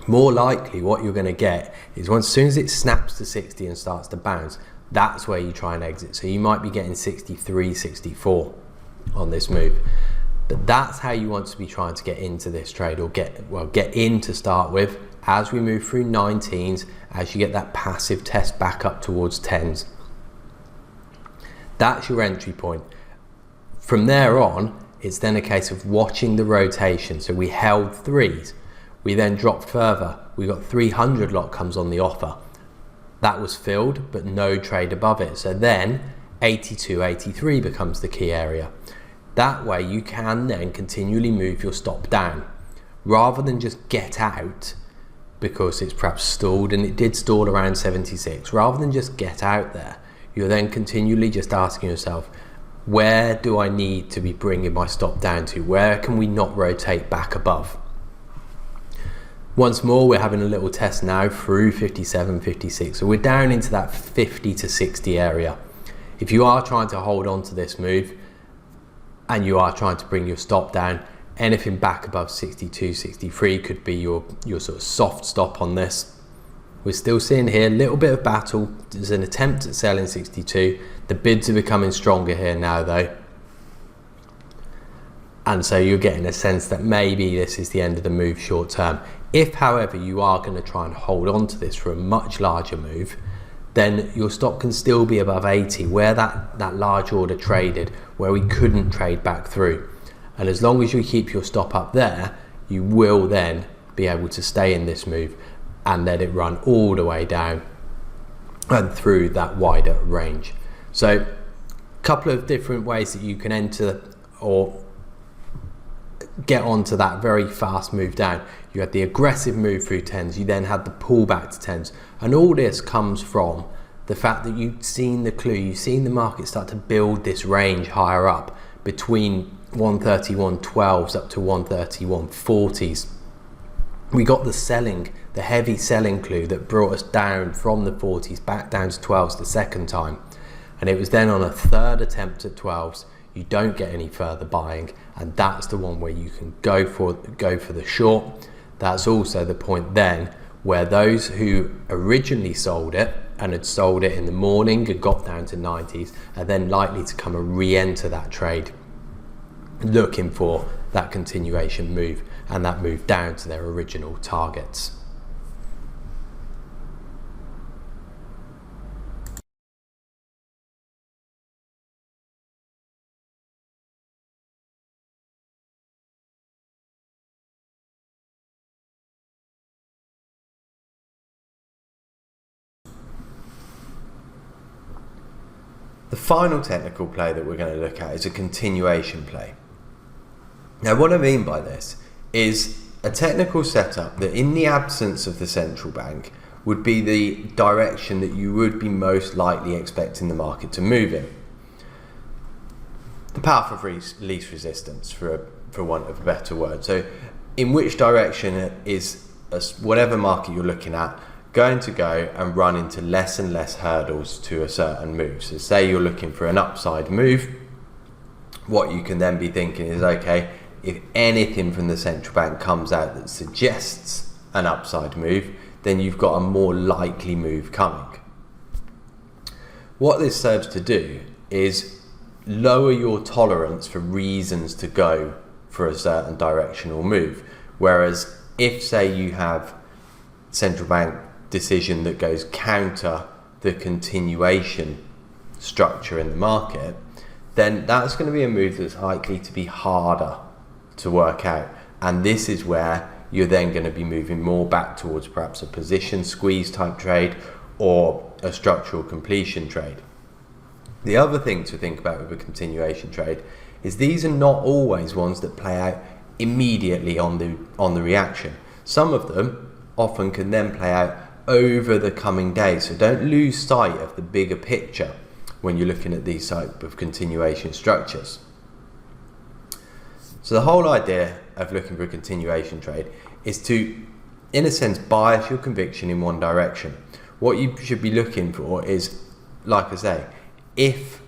More likely what you're going to get is as soon as it snaps to 60 and starts to bounce, that's where you try and exit. So you might be getting 63, 64 on this move. But that's how you want to be trying to get into this trade, or get in to start with. As we move through 19s, as you get that passive test back up towards 10s, that's your entry point. From there on, it's then a case of watching the rotation. So we held 3s, we then dropped further, we got 300 lot comes on the offer. That was filled, but no trade above it. So then 82, 83 becomes the key area. That way you can then continually move your stop down, rather than just get out because it's perhaps stalled, and it did stall around 76. Rather than just get out there, you're then continually just asking yourself, where do I need to be bringing my stop down to? Where can we not rotate back above? Once more, we're having a little test now through 57, 56. So we're down into that 50 to 60 area. If you are trying to hold on to this move and you are trying to bring your stop down, anything back above 62, 63 could be your sort of soft stop on this. We're still seeing here a little bit of battle. There's an attempt at selling 62. The bids are becoming stronger here now though. And so you're getting a sense that maybe this is the end of the move short term. If, however, you are going to try and hold on to this for a much larger move, then your stop can still be above 80, where that large order traded, where we couldn't trade back through. And as long as you keep your stop up there, you will then be able to stay in this move and let it run all the way down and through that wider range. So a couple of different ways that you can enter or get onto that very fast move down. You had the aggressive move through 10s, you then had the pullback to 10s, and all this comes from the fact that you've seen the clue, you've seen the market start to build this range higher up between 131.12s up to 131.40s. We got the heavy selling clue that brought us down from the 40s back down to 12s the second time, and it was then on a third attempt at 12s you don't get any further buying, and that's the one where you can go for the short. That's also the point then where those who originally sold it and had sold it in the morning and got down to 90s are then likely to come and re-enter that trade, looking for that continuation move and that move down to their original targets. The final technical play that we're going to look at is a continuation play. Now, what I mean by this is a technical setup that, in the absence of the central bank, would be the direction that you would be most likely expecting the market to move in. The path of least resistance, for want of a better word. So, in which direction is whatever market you're looking at going to go and run into less and less hurdles to a certain move. So say you're looking for an upside move, what you can then be thinking is, okay, if anything from the central bank comes out that suggests an upside move, then you've got a more likely move coming. What this serves to do is lower your tolerance for reasons to go for a certain directional move. Whereas if, say, you have central bank decision that goes counter the continuation structure in the market, then that's going to be a move that's likely to be harder to work out. And this is where you're then going to be moving more back towards perhaps a position squeeze type trade or a structural completion trade. The other thing to think about with a continuation trade is these are not always ones that play out immediately on the reaction. Some of them often can then play out over the coming days. So don't lose sight of the bigger picture when you're looking at these type of continuation structures. So the whole idea of looking for a continuation trade is to, in a sense, bias your conviction in one direction. What you should be looking for is, like I say, if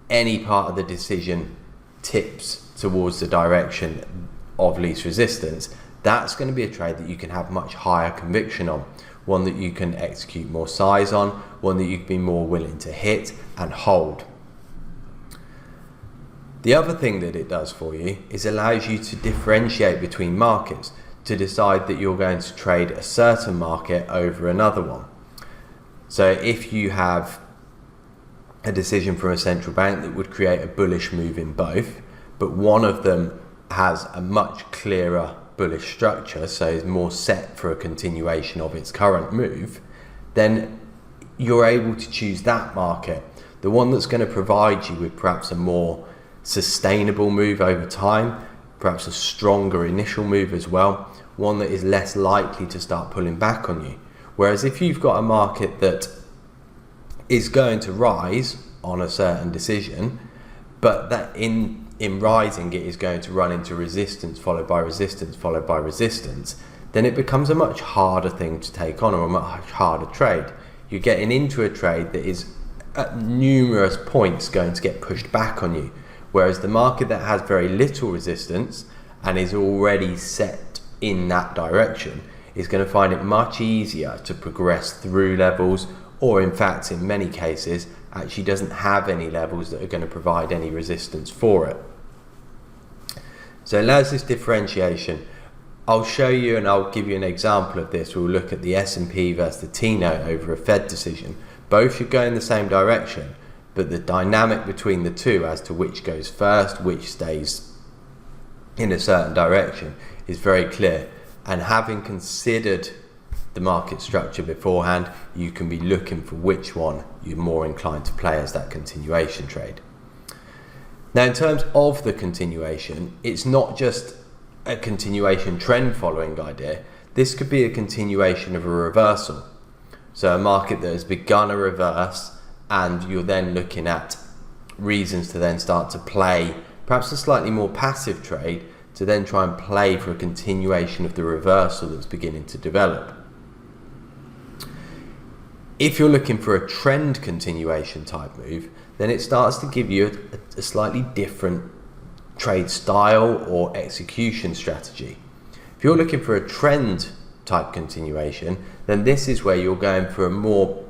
any part of the decision tips towards the direction of least resistance, that's going to be a trade that you can have much higher conviction on, one that you can execute more size on, one that you can be more willing to hit and hold. The other thing that it does for you is allows you to differentiate between markets, to decide that you're going to trade a certain market over another one. So if you have a decision from a central bank that would create a bullish move in both, but one of them has a much clearer bullish structure, so is more set for a continuation of its current move, then you're able to choose that market, the one that's going to provide you with perhaps a more sustainable move over time, perhaps a stronger initial move as well, one that is less likely to start pulling back on you. Whereas if you've got a market that is going to rise on a certain decision, but that in rising it is going to run into resistance followed by resistance followed by resistance, then it becomes a much harder thing to take on, or a much harder trade. You're getting into a trade that is at numerous points going to get pushed back on you, whereas the market that has very little resistance and is already set in that direction is going to find it much easier to progress through levels, or in fact in many cases actually doesn't have any levels that are going to provide any resistance for it. So it allows this differentiation. I'll show you and I'll give you an example of this. We'll look at the S&P versus the T-note over a Fed decision. Both should go in the same direction, but the dynamic between the two as to which goes first, which stays in a certain direction, is very clear. And having considered the market structure beforehand, you can be looking for which one you're more inclined to play as that continuation trade. Now, in terms of the continuation, it's not just a continuation trend following idea. This could be a continuation of a reversal. So a market that has begun a reverse, and you're then looking at reasons to then start to play perhaps a slightly more passive trade to then try and play for a continuation of the reversal that's beginning to develop. If you're looking for a trend continuation type move, then it starts to give you a slightly different trade style or execution strategy. If you're looking for a trend type continuation, then this is where you're going for a more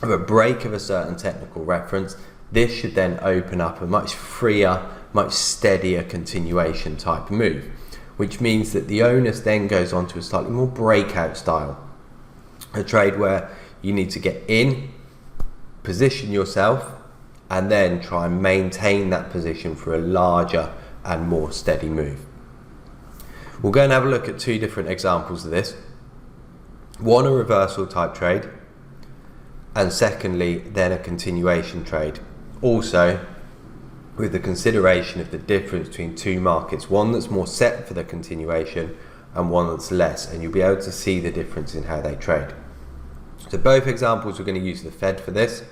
of a break of a certain technical reference. This should then open up a much freer, much steadier continuation type move, which means that the onus then goes on to a slightly more breakout style, a trade where you need to get in, position yourself, and then try and maintain that position for a larger and more steady move. We'll go and have a look at two different examples of this. One, a reversal type trade, and secondly, then a continuation trade. Also, with the consideration of the difference between two markets, one that's more set for the continuation and one that's less, and you'll be able to see the difference in how they trade. So both examples, we're going to use the Fed for this.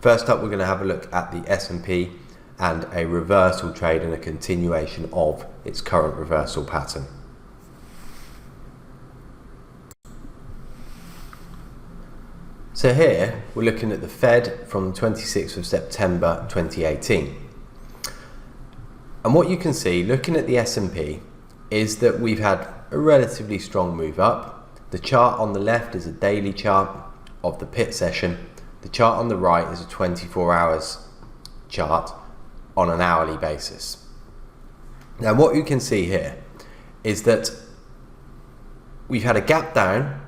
First up, we're going to have a look at the S&P and a reversal trade and a continuation of its current reversal pattern. So here, we're looking at the Fed from 26th of September 2018. And what you can see, looking at the S&P, is that we've had a relatively strong move up. The chart on the left is a daily chart of the pit session. The chart on the right is a 24 hours chart on an hourly basis. Now what you can see here is that we've had a gap down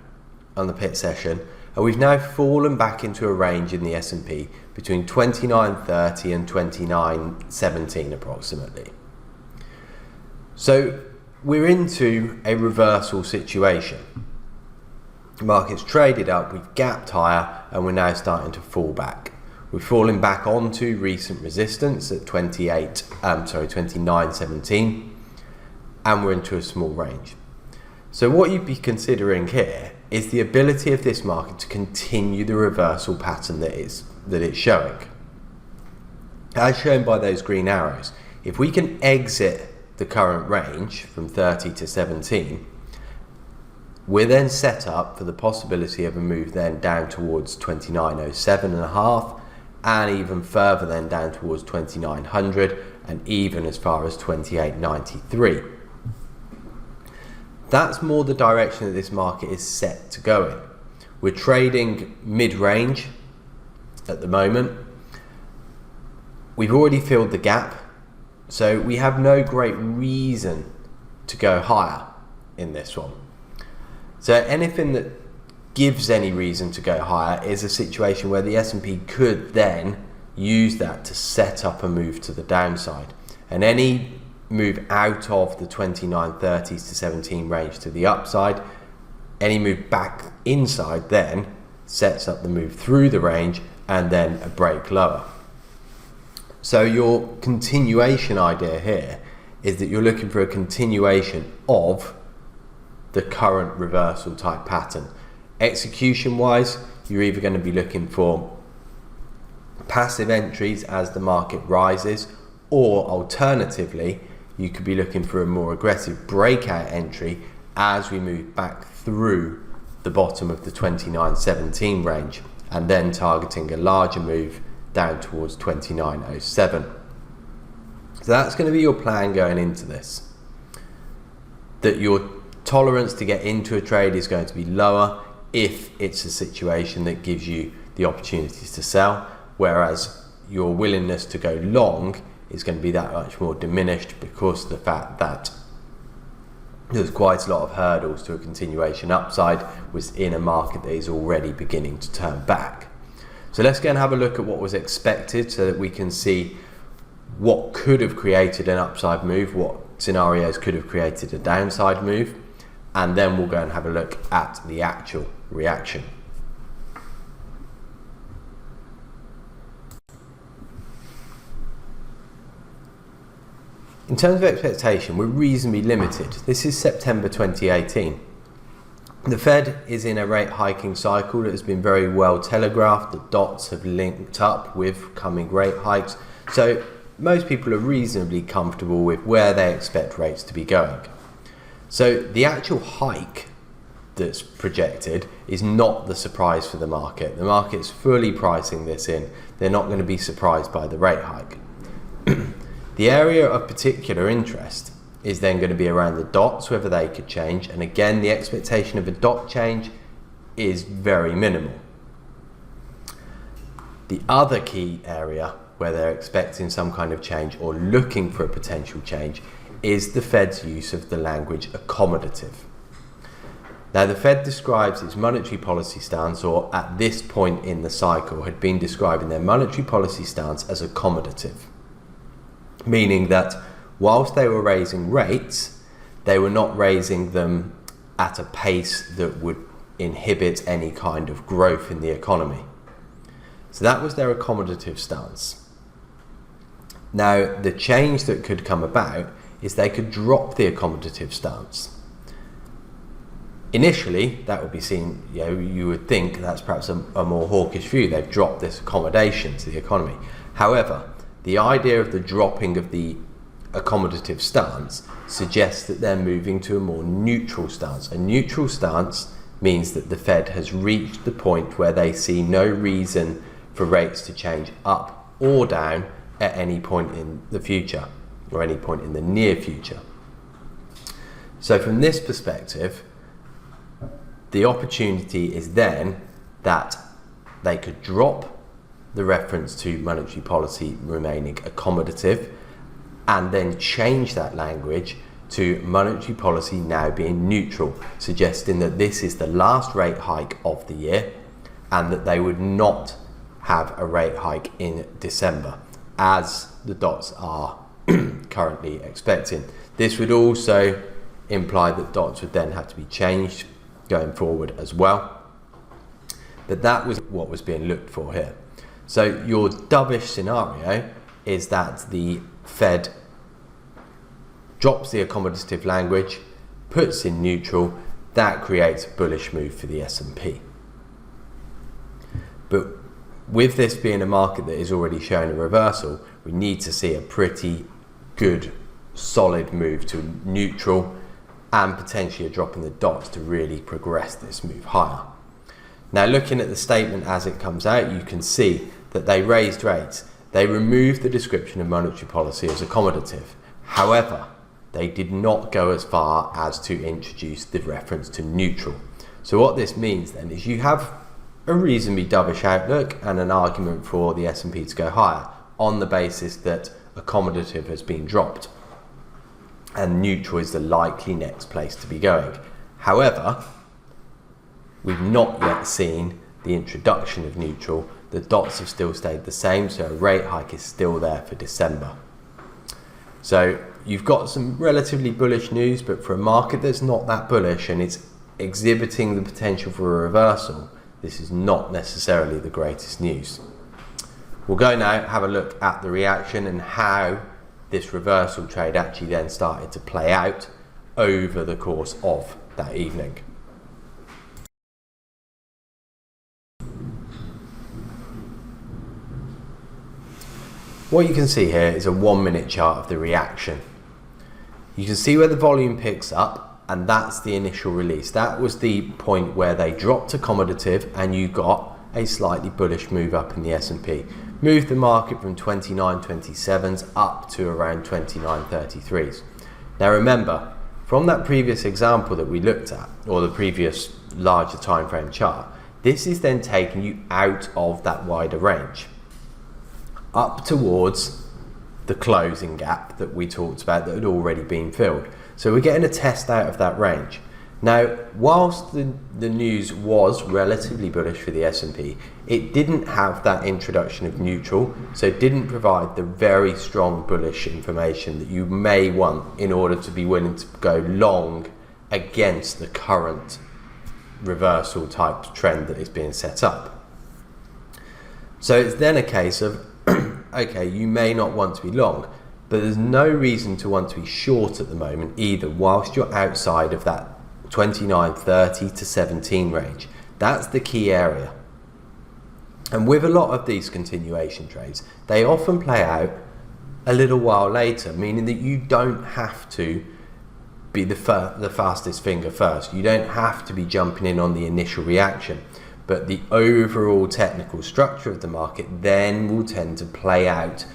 on the pit session, and we've now fallen back into a range in the S&P between 29.30 and 29.17 approximately. So we're into a reversal situation. The market's traded up, we've gapped higher, and we're now starting to fall back. We're falling back onto recent resistance at 29.17, and we're into a small range. So what you'd be considering here is the ability of this market to continue the reversal pattern that it's showing. As shown by those green arrows, if we can exit the current range from 30 to 17, we're then set up for the possibility of a move then down towards 29.07.5, and even further then down towards 2900, and even as far as 28.93. That's more the direction that this market is set to go in. We're trading mid-range at the moment. We've already filled the gap, so we have no great reason to go higher in this one. So anything that gives any reason to go higher is a situation where the S&P could then use that to set up a move to the downside. And any move out of the 29.30s to 17 range to the upside, any move back inside then sets up the move through the range and then a break lower. So your continuation idea here is that you're looking for a continuation of the current reversal type pattern. Execution wise, you're either going to be looking for passive entries as the market rises, or alternatively you could be looking for a more aggressive breakout entry as we move back through the bottom of the 29.17 range, and then targeting a larger move down towards 29.07. So that's going to be your plan going into this, that your tolerance to get into a trade is going to be lower if it's a situation that gives you the opportunities to sell, whereas your willingness to go long is going to be that much more diminished because of the fact that there's quite a lot of hurdles to a continuation upside within a market that is already beginning to turn back. So let's go and have a look at what was expected so that we can see what could have created an upside move, what scenarios could have created a downside move, and then we'll go and have a look at the actual reaction. In terms of expectation, we're reasonably limited. This is September 2018. The Fed is in a rate hiking cycle that has been very well telegraphed. The dots have linked up with coming rate hikes. So most people are reasonably comfortable with where they expect rates to be going. So the actual hike that's projected is not the surprise for the market. The market's fully pricing this in. They're not going to be surprised by the rate hike. The area of particular interest is then going to be around the dots, whether they could change. And again, the expectation of a dot change is very minimal. The other key area where they're expecting some kind of change or looking for a potential change is the Fed's use of the language accommodative. Now, the Fed describes its monetary policy stance, or at this point in the cycle had been describing their monetary policy stance as accommodative, meaning that whilst they were raising rates, they were not raising them at a pace that would inhibit any kind of growth in the economy. So that was their accommodative stance. Now, the change that could come about is they could drop the accommodative stance. Initially, that would be seen, you would think that's perhaps a more hawkish view. They've dropped this accommodation to the economy. However, the idea of the dropping of the accommodative stance suggests that they're moving to a more neutral stance. A neutral stance means that the Fed has reached the point where they see no reason for rates to change up or down at any point in the future, or any point in the near future. So from this perspective, the opportunity is then that they could drop the reference to monetary policy remaining accommodative, and then change that language to monetary policy now being neutral, suggesting that this is the last rate hike of the year and that they would not have a rate hike in December, as the dots are currently expecting. This would also imply that dots would then have to be changed going forward as well. But that was what was being looked for here. So your dovish scenario is that the Fed drops the accommodative language, puts in neutral, that creates a bullish move for the S&P. But with this being a market that is already showing a reversal, we need to see a pretty good, solid move to neutral and potentially a drop in the dots to really progress this move higher. Now, looking at the statement as it comes out, you can see that they raised rates. They removed the description of monetary policy as accommodative. However, they did not go as far as to introduce the reference to neutral. So what this means then is you have a reasonably dovish outlook and an argument for the S&P to go higher on the basis that accommodative has been dropped and neutral is the likely next place to be going. However, we've not yet seen the introduction of neutral. The dots have still stayed the same, so a rate hike is still there for December. So you've got some relatively bullish news, but for a market that's not that bullish and it's exhibiting the potential for a reversal, this is not necessarily the greatest news. We'll go now, have a look at the reaction and how this reversal trade actually then started to play out over the course of that evening. What you can see here is a 1 minute chart of the reaction. You can see where the volume picks up, and that's the initial release. That was the point where they dropped accommodative and you got a slightly bullish move up in the S&P. Moved the market from 29.27s up to around 29.33s. Now remember, from that previous example that we looked at, or the previous larger time frame chart, this is then taking you out of that wider range, up towards the closing gap that we talked about that had already been filled. So we're getting a test out of that range. Now, whilst the news was relatively bullish for the S&P, it didn't have that introduction of neutral, so it didn't provide the very strong bullish information that you may want in order to be willing to go long against the current reversal type trend that is being set up. So it's then a case of, okay, you may not want to be long, but there's no reason to want to be short at the moment either, whilst you're outside of that 29.30 to 17 range. That's the key area. And with a lot of these continuation trades, they often play out a little while later, meaning that you don't have to be the fastest finger first. You don't have to be jumping in on the initial reaction. But the overall technical structure of the market then will tend to play out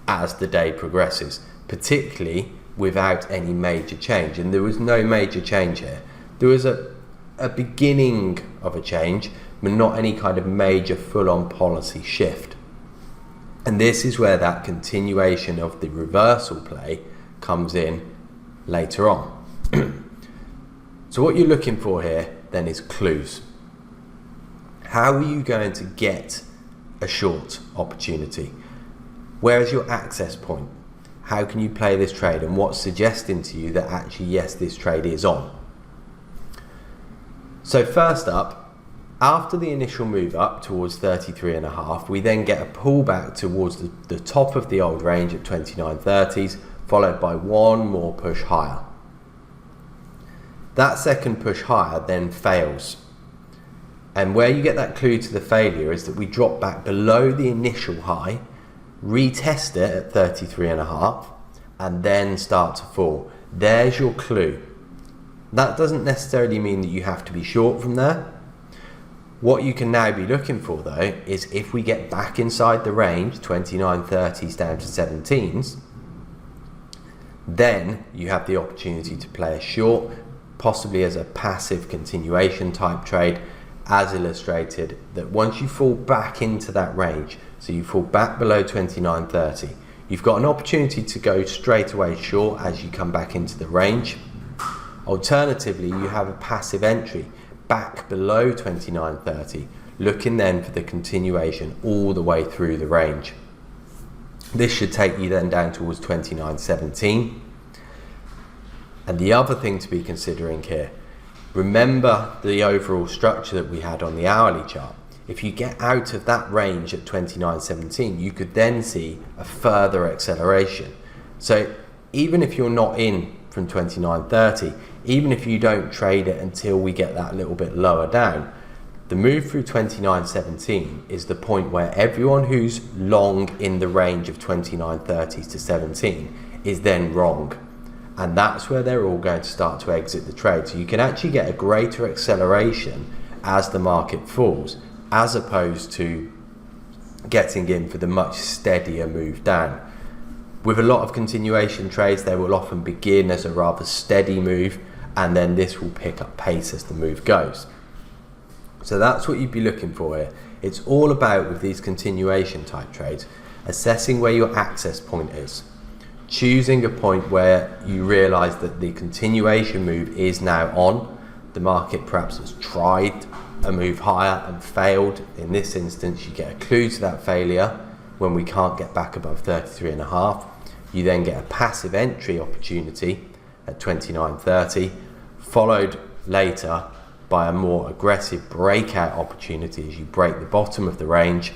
as the day progresses, particularly without any major change. And there was no major change here. There was a beginning of a change, but not any kind of major full-on policy shift. And this is where that continuation of the reversal play comes in later on. So what you're looking for here then is clues. How are you going to get a short opportunity? Where is your access point? How can you play this trade, and what's suggesting to you that actually, yes, this trade is on? So first up, after the initial move up towards 33.5, we then get a pullback towards the top of the old range at 29.30s, followed by one more push higher. That second push higher then fails. And where you get that clue to the failure is that we drop back below the initial high, retest it at 33.5, and then start to fall. There's your clue. That doesn't necessarily mean that you have to be short from there. What you can now be looking for though is if we get back inside the range, 29.30s down to 17s, then you have the opportunity to play a short, possibly as a passive continuation type trade, as illustrated, that once you fall back into that range, so you fall back below 29.30, you've got an opportunity to go straight away short as you come back into the range. Alternatively, you have a passive entry back below 29.30, looking then for the continuation all the way through the range. This should take you then down towards 29.17. And the other thing to be considering here, remember the overall structure that we had on the hourly chart. If you get out of that range at 29.17, you could then see a further acceleration. So even if you're not in from 29.30, even if you don't trade it until we get that little bit lower down, the move through 29.17 is the point where everyone who's long in the range of 29.30 to 17 is then wrong. And that's where they're all going to start to exit the trade. So you can actually get a greater acceleration as the market falls, as opposed to getting in for the much steadier move down. With a lot of continuation trades, they will often begin as a rather steady move, and then this will pick up pace as the move goes. So that's what you'd be looking for here. It's all about, with these continuation type trades, assessing where your access point is, choosing a point where you realize that the continuation move is now on. The market perhaps has tried a move higher and failed. In this instance, you get a clue to that failure when we can't get back above 33.5. You then get a passive entry opportunity at 29.30, followed later by a more aggressive breakout opportunity as you break the bottom of the range.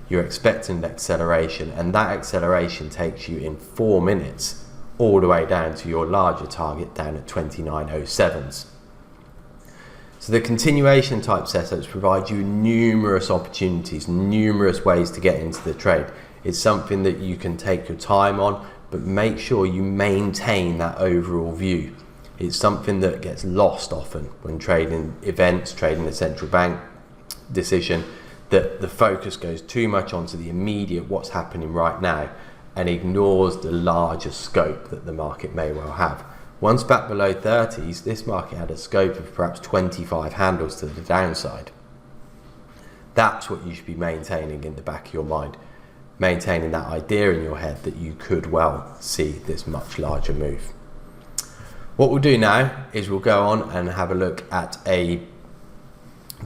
You're expecting an acceleration, and that acceleration takes you in 4 minutes all the way down to your larger target down at 29.07s. So the continuation type setups provide you numerous opportunities, numerous ways to get into the trade. It's something that you can take your time on, but make sure you maintain that overall view. It's something that gets lost often when trading events, trading a central bank decision, that the focus goes too much onto the immediate, what's happening right now, and ignores the larger scope that the market may well have. Once back below 30s, this market had a scope of perhaps 25 handles to the downside. That's what you should be maintaining in the back of your mind, maintaining that idea in your head that you could well see this much larger move. What we'll do now is we'll go on and have a look at a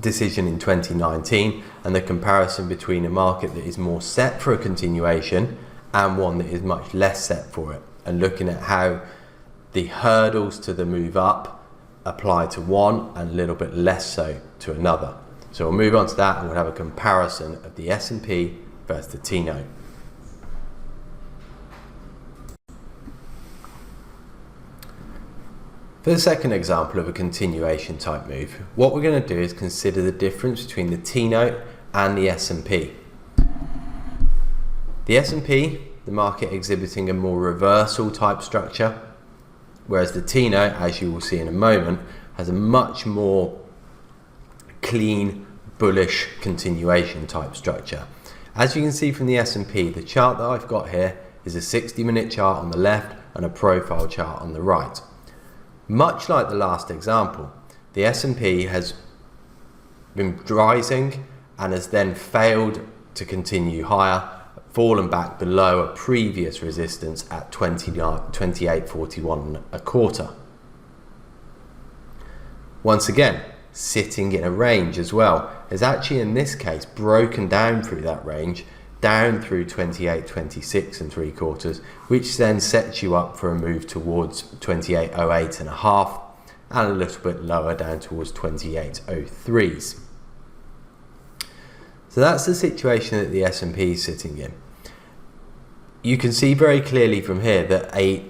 decision in 2019 and the comparison between a market that is more set for a continuation and one that is much less set for it, and looking at how the hurdles to the move up apply to one and a little bit less so to another. So we'll move on to that and we'll have a comparison of the S&P versus the T-note. For the second example of a continuation type move, what we're going to do is consider the difference between the T-note and the S&P. The S&P, the market exhibiting a more reversal type structure, whereas the T-note, as you will see in a moment, has a much more clean, bullish continuation type structure. As you can see from the S&P, the chart that I've got here is a 60-minute chart on the left and a profile chart on the right. Much like the last example, the S&P has been rising and has then failed to continue higher, fallen back below a previous resistance at 28.41 a quarter. Once again, sitting in a range as well, has actually in this case broken down through that range, down through 28.26 and 3/4, which then sets you up for a move towards 28.08.5 and a little bit lower down towards 28.03s. So that's the situation that the S&P is sitting in. You can see very clearly from here that a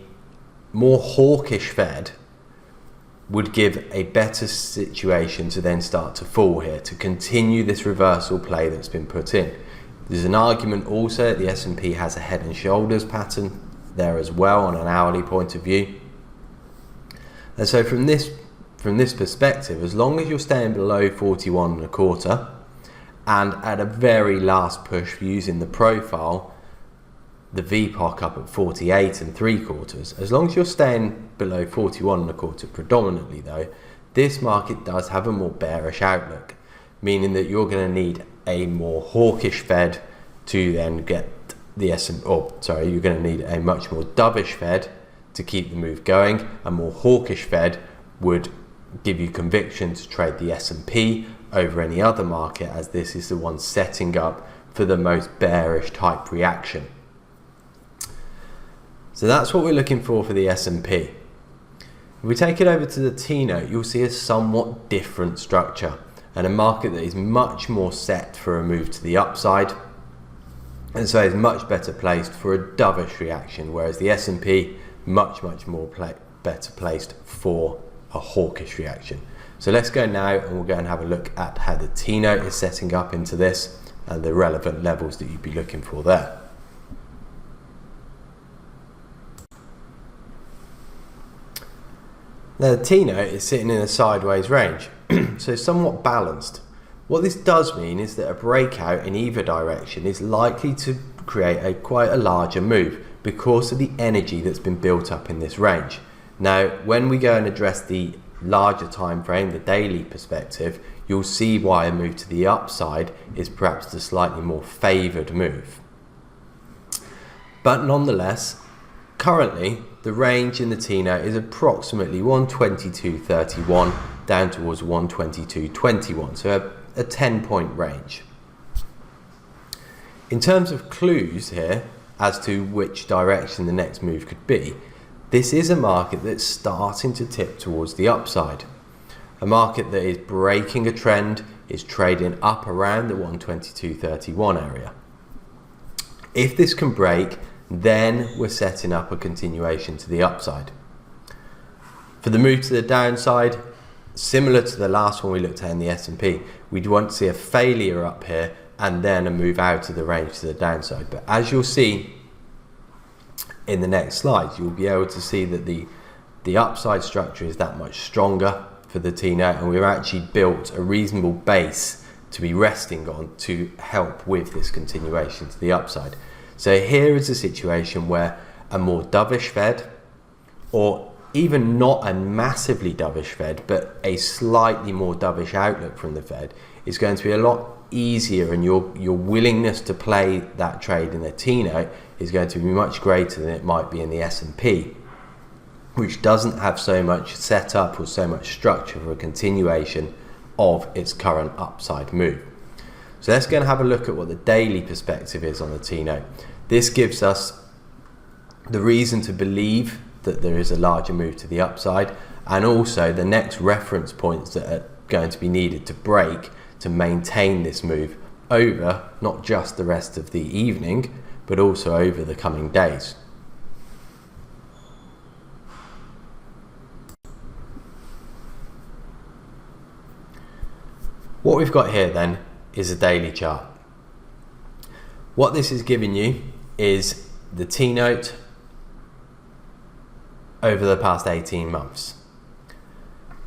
more hawkish Fed would give a better situation to then start to fall here, to continue this reversal play that's been put in. There's an argument also that the S&P has a head and shoulders pattern there as well on an hourly point of view. And so from this perspective, as long as you're staying below 41.25 and at a very last push using the profile, the VPOC up at 48.75, as long as you're staying below 41.25 predominantly though, this market does have a more bearish outlook, meaning that you're going to need a more hawkish Fed to then get the you're going to need a much more dovish Fed to keep the move going. A more hawkish Fed would give you conviction to trade the S&P over any other market, as this is the one setting up for the most bearish type reaction. So that's what we're looking for the S&P. If we take it over to the T-note, you'll see a somewhat different structure and a market that is much more set for a move to the upside, and so is much better placed for a dovish reaction, whereas the S&P much more better placed for a hawkish reaction. So let's go now and we'll go and have a look at how the T-note is setting up into this and the relevant levels that you'd be looking for there. Now the T-note is sitting in a sideways range, so somewhat balanced. What this does mean is that a breakout in either direction is likely to create quite a larger move because of the energy that's been built up in this range. Now, when we go and address the larger time frame, the daily perspective, you'll see why a move to the upside is perhaps the slightly more favoured move. But nonetheless, currently the range in the T-note is approximately 122.31 down towards 122.21, so a 10-point range. In terms of clues here as to which direction the next move could be, this is a market that's starting to tip towards the upside. A market that is breaking a trend, is trading up around the 122.31 area. If this can break, then we're setting up a continuation to the upside. For the move to the downside, similar to the last one we looked at in the S&P, we'd want to see a failure up here and then a move out of the range to the downside. But as you'll see in the next slides, you'll be able to see that the upside structure is that much stronger for the T-note, and we've actually built a reasonable base to be resting on to help with this continuation to the upside. So here is a situation where a more dovish Fed, or even not a massively dovish Fed, but a slightly more dovish outlook from the Fed, is going to be a lot easier, and your willingness to play that trade in the T-note is going to be much greater than it might be in the S&P, which doesn't have so much setup or so much structure for a continuation of its current upside move. So let's go and have a look at what the daily perspective is on the T-note. This gives us the reason to believe that there is a larger move to the upside, and also the next reference points that are going to be needed to break to maintain this move over not just the rest of the evening, but also over the coming days. What we've got here then is a daily chart. What this is giving you is the T-note over the past 18 months.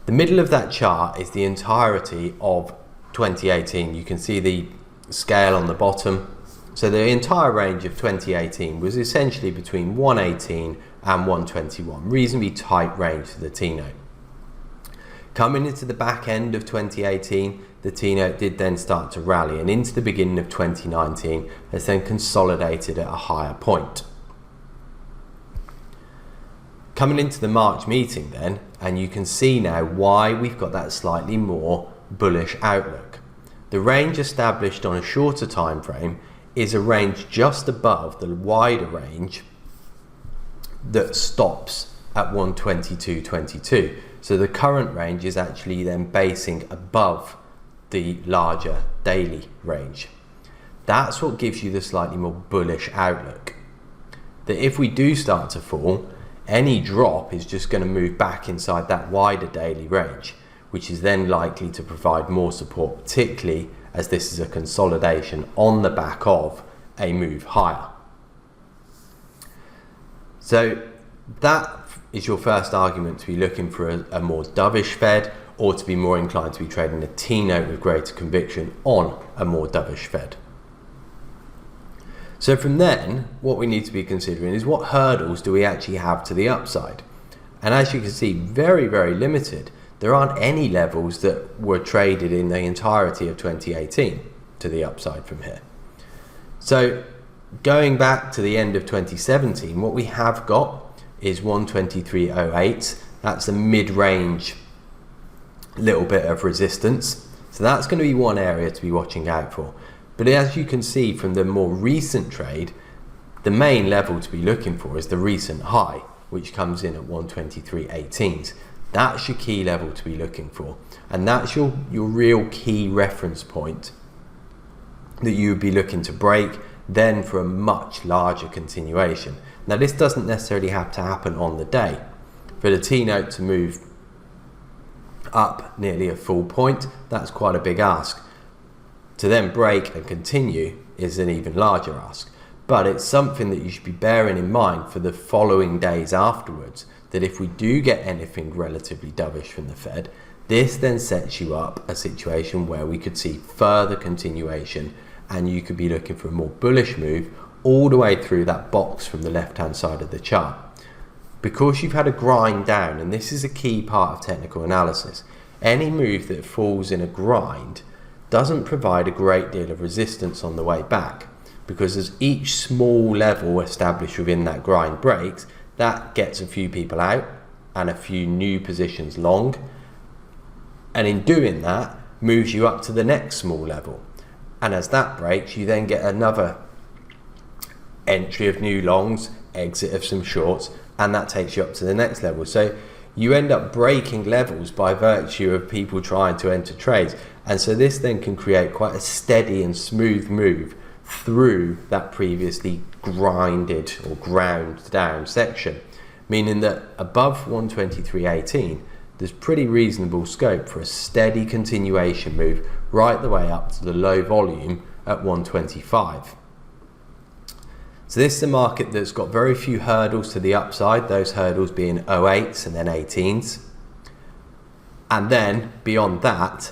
The middle of that chart is the entirety of 2018. You can see the scale on the bottom. So the entire range of 2018 was essentially between 118 and 121, reasonably tight range for the T-note. Coming into the back end of 2018, the T-note did then start to rally, and into the beginning of 2019 has then consolidated at a higher point. Coming into the March meeting then, and you can see now why we've got that slightly more bullish outlook. The range established on a shorter time frame is a range just above the wider range that stops at 122.22. So the current range is actually then basing above the larger daily range. That's what gives you the slightly more bullish outlook. That if we do start to fall, any drop is just going to move back inside that wider daily range, which is then likely to provide more support, particularly as this is a consolidation on the back of a move higher. So that is your first argument to be looking for a more dovish Fed, or to be more inclined to be trading a T-note with greater conviction on a more dovish Fed. So from then, what we need to be considering is what hurdles do we actually have to the upside? And as you can see, very, very limited. there aren't any levels that were traded in the entirety of 2018 to the upside from here. So going back to the end of 2017, what we have got is 123.08. That's a mid-range little bit of resistance. So that's going to be one area to be watching out for. But as you can see from the more recent trade, the main level to be looking for is the recent high, which comes in at 123.18. That's your key level to be looking for. And that's your real key reference point that you would be looking to break, then for a much larger continuation. Now, this doesn't necessarily have to happen on the day. For the T-note to move up nearly a full point, that's quite a big ask. To then break and continue is an even larger ask. But it's something that you should be bearing in mind for the following days afterwards, that if we do get anything relatively dovish from the Fed, this then sets you up a situation where we could see further continuation, and you could be looking for a more bullish move all the way through that box from the left hand side of the chart. Because you've had a grind down, and this is a key part of technical analysis, any move that falls in a grind doesn't provide a great deal of resistance on the way back, because as each small level established within that grind breaks, that gets a few people out and a few new positions long, and in doing that moves you up to the next small level, and as that breaks you then get another entry of new longs, exit of some shorts, and that takes you up to the next level. So you end up breaking levels by virtue of people trying to enter trades, and so this then can create quite a steady and smooth move through that previously grinded or ground down section, meaning that above 123.18 there's pretty reasonable scope for a steady continuation move right the way up to the low volume at 125. So this is a market that's got very few hurdles to the upside, those hurdles being 08s and then 18s. And then beyond that,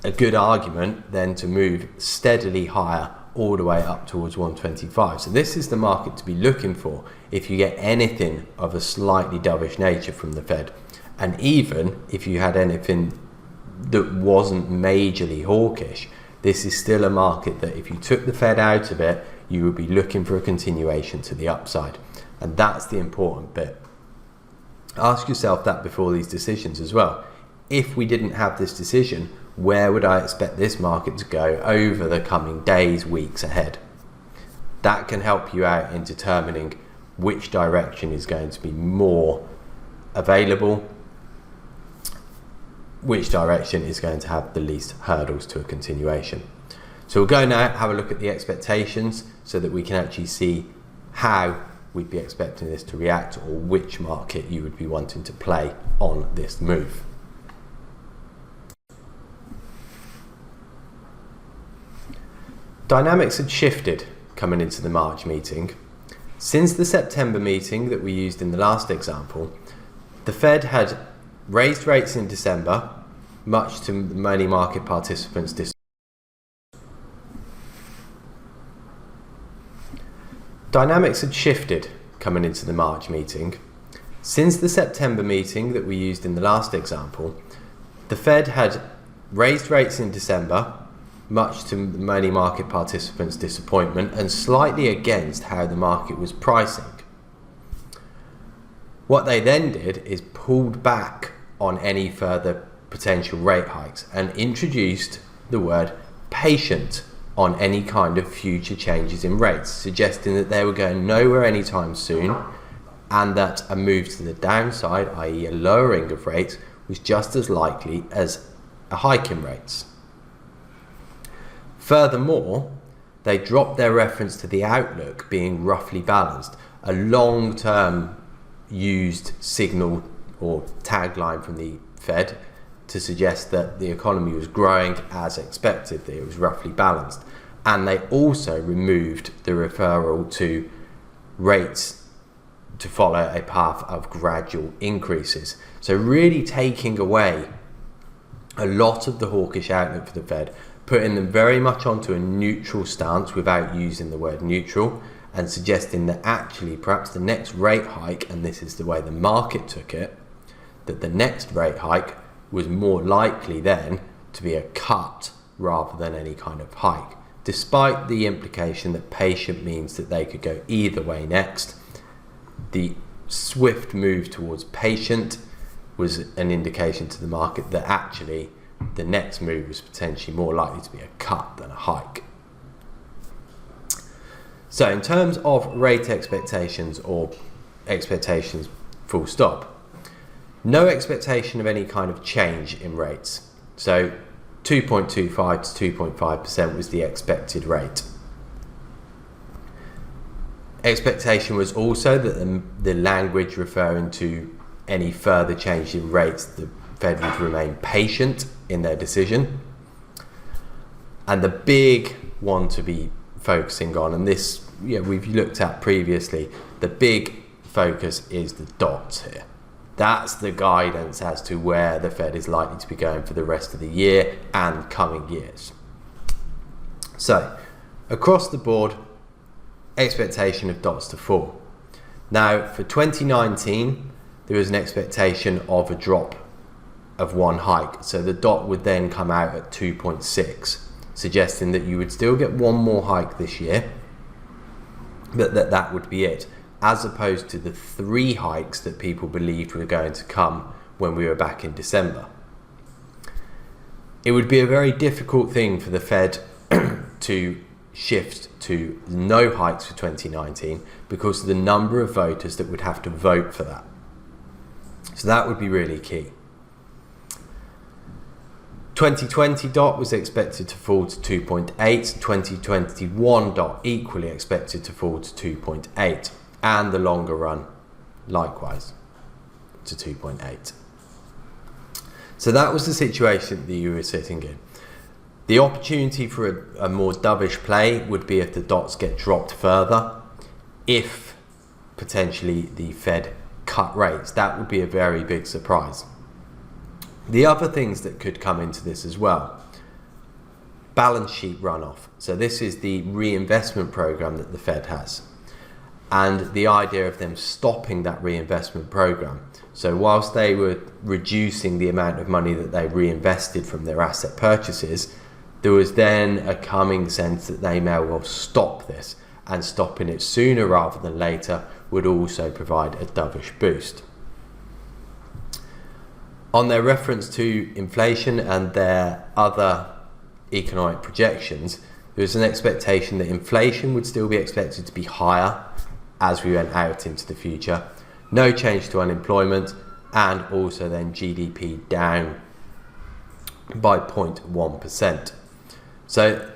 a good argument then to move steadily higher all the way up towards 125. So this is the market to be looking for if you get anything of a slightly dovish nature from the Fed. And even if you had anything that wasn't majorly hawkish, this is still a market that if you took the Fed out of it, you would be looking for a continuation to the upside. And that's the important bit. Ask yourself that before these decisions as well. If we didn't have this decision, where would I expect this market to go over the coming days, weeks ahead? That can help you out in determining which direction is going to be more available, which direction is going to have the least hurdles to a continuation. So we'll go now, have a look at the expectations so that we can actually see how we'd be expecting this to react, or which market you would be wanting to play on this move. Dynamics had shifted coming into the March meeting. Since the September meeting that we used in the last example, the Fed had raised rates in December, much to many market participants' disappointment. Dynamics had shifted coming into the March meeting. Since the September meeting that we used in the last example, the Fed had raised rates in December, much to many market participants' disappointment and slightly against how the market was pricing. What they then did is pulled back on any further potential rate hikes and introduced the word patient on any kind of future changes in rates, suggesting that they were going nowhere anytime soon, and that a move to the downside, i.e. a lowering of rates, was just as likely as a hike in rates. Furthermore, they dropped their reference to the outlook being roughly balanced, a long-term used signal or tagline from the Fed to suggest that the economy was growing as expected, that it was roughly balanced. And they also removed the referral to rates to follow a path of gradual increases. So really taking away a lot of the hawkish outlook for the Fed, putting them very much onto a neutral stance without using the word neutral, and suggesting that actually perhaps the next rate hike, and this is the way the market took it, that the next rate hike was more likely then to be a cut rather than any kind of hike, despite the implication that patient means that they could go either way next. The swift move towards patient was an indication to the market that actually the next move was potentially more likely to be a cut than a hike. So in terms of rate expectations, or expectations full stop, no expectation of any kind of change in rates. So 2.25 to 2.5% was the expected rate. Expectation was also that the language referring to any further change in rates, the Fed would remain patient in their decision. And the big one to be focusing on, and this we've looked at previously, the big focus is the dots here. That's the guidance as to where the Fed is likely to be going for the rest of the year and coming years. So, across the board, expectation of dots to fall. Now, for 2019, there was an expectation of a drop of one hike. So the dot would then come out at 2.6, suggesting that you would still get one more hike this year, but that would be it, as opposed to the 3 hikes that people believed were going to come when we were back in December. It would be a very difficult thing for the Fed to shift to no hikes for 2019 because of the number of voters that would have to vote for that. So that would be really key. 2020 dot was expected to fall to 2.8, 2021 dot equally expected to fall to 2.8, and the longer run likewise to 2.8. So that was the situation that you were sitting in. The opportunity for a more dovish play would be if the dots get dropped further, if potentially the Fed cut rates. That would be a very big surprise. The other things that could come into this as well, balance sheet runoff. So this is the reinvestment program that the Fed has, and the idea of them stopping that reinvestment program. So whilst they were reducing the amount of money that they reinvested from their asset purchases, there was then a coming sense that they may well stop this, and stopping it sooner rather than later would also provide a dovish boost. On their reference to inflation and their other economic projections, there was an expectation that inflation would still be expected to be higher as we went out into the future, no change to unemployment, and also then GDP down by 0.1%. So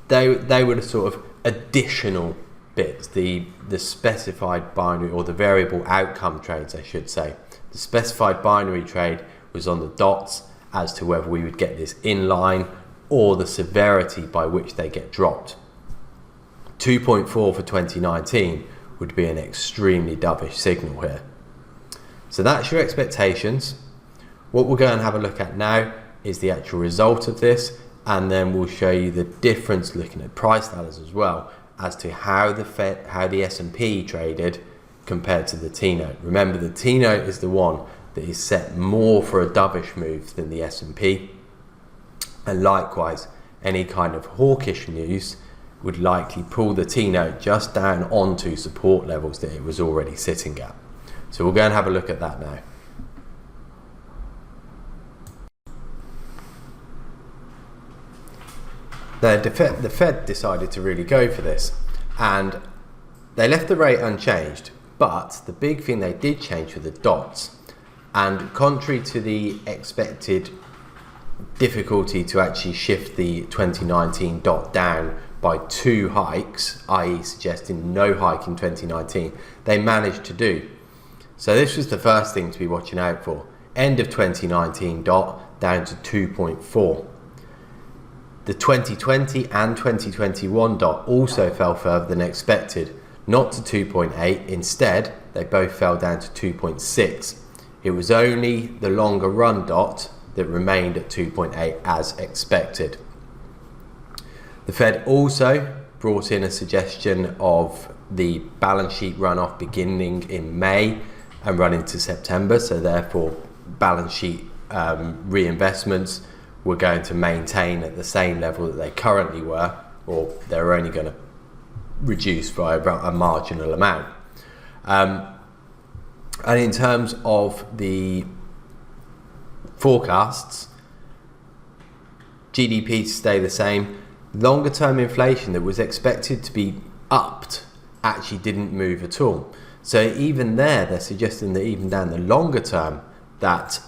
they were the sort of additional bits, the specified binary, or the variable outcome trades I should say. The specified binary trade was on the dots as to whether we would get this in line or the severity by which they get dropped. 2.4 for 2019 would be an extremely dovish signal here. So that's your expectations. What we're going to have a look at now is the actual result of this, and then we'll show you the difference looking at price ladders as well as to how the S&P traded compared to the T-note. Remember, the T-note is the one that is set more for a dovish move than the S&P, and likewise any kind of hawkish news would likely pull the T-note just down onto support levels that it was already sitting at. So we'll go and have a look at that now. The Fed decided to really go for this, and they left the rate unchanged, but the big thing they did change were the dots. And contrary to the expected difficulty to actually shift the 2019 dot down by 2 hikes, i.e. suggesting no hike in 2019, they managed to do. So this was the first thing to be watching out for. End of 2019 dot down to 2.4. The 2020 and 2021 dot also fell further than expected, not to 2.8, instead they both fell down to 2.6. It was only the longer run dot that remained at 2.8 as expected. The Fed also brought in a suggestion of the balance sheet runoff beginning in May and running to September, so therefore balance sheet reinvestments were going to maintain at the same level that they currently were, or they're only going to reduce by about a marginal amount. And in terms of the forecasts, GDP to stay the same. Longer term inflation that was expected to be upped actually didn't move at all. So even there, they're suggesting that even down the longer term, that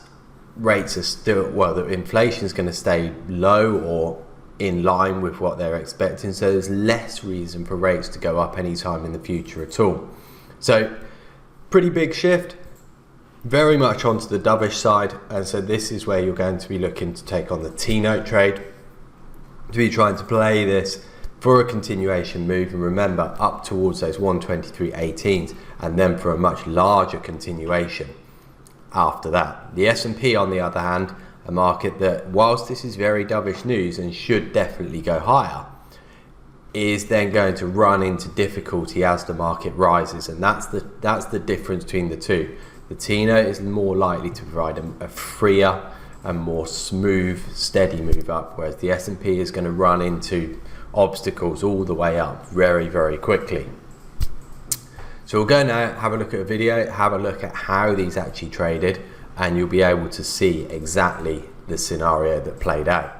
rates are still, well, that inflation is going to stay low or in line with what they're expecting. So there's less reason for rates to go up anytime in the future at all. So pretty big shift, very much onto the dovish side. And so this is where you're going to be looking to take on the T-note trade, to be trying to play this for a continuation move, and remember, up towards those 123.18s, and then for a much larger continuation after that. The S&P, on the other hand, a market that, whilst this is very dovish news and should definitely go higher, is then going to run into difficulty as the market rises, and that's the difference between the two. The T-note is more likely to provide a freer and more smooth, steady move up, whereas the S&P is going to run into obstacles all the way up very, very quickly. So we'll go now, have a look at a video, have a look at how these actually traded, and you'll be able to see exactly the scenario that played out.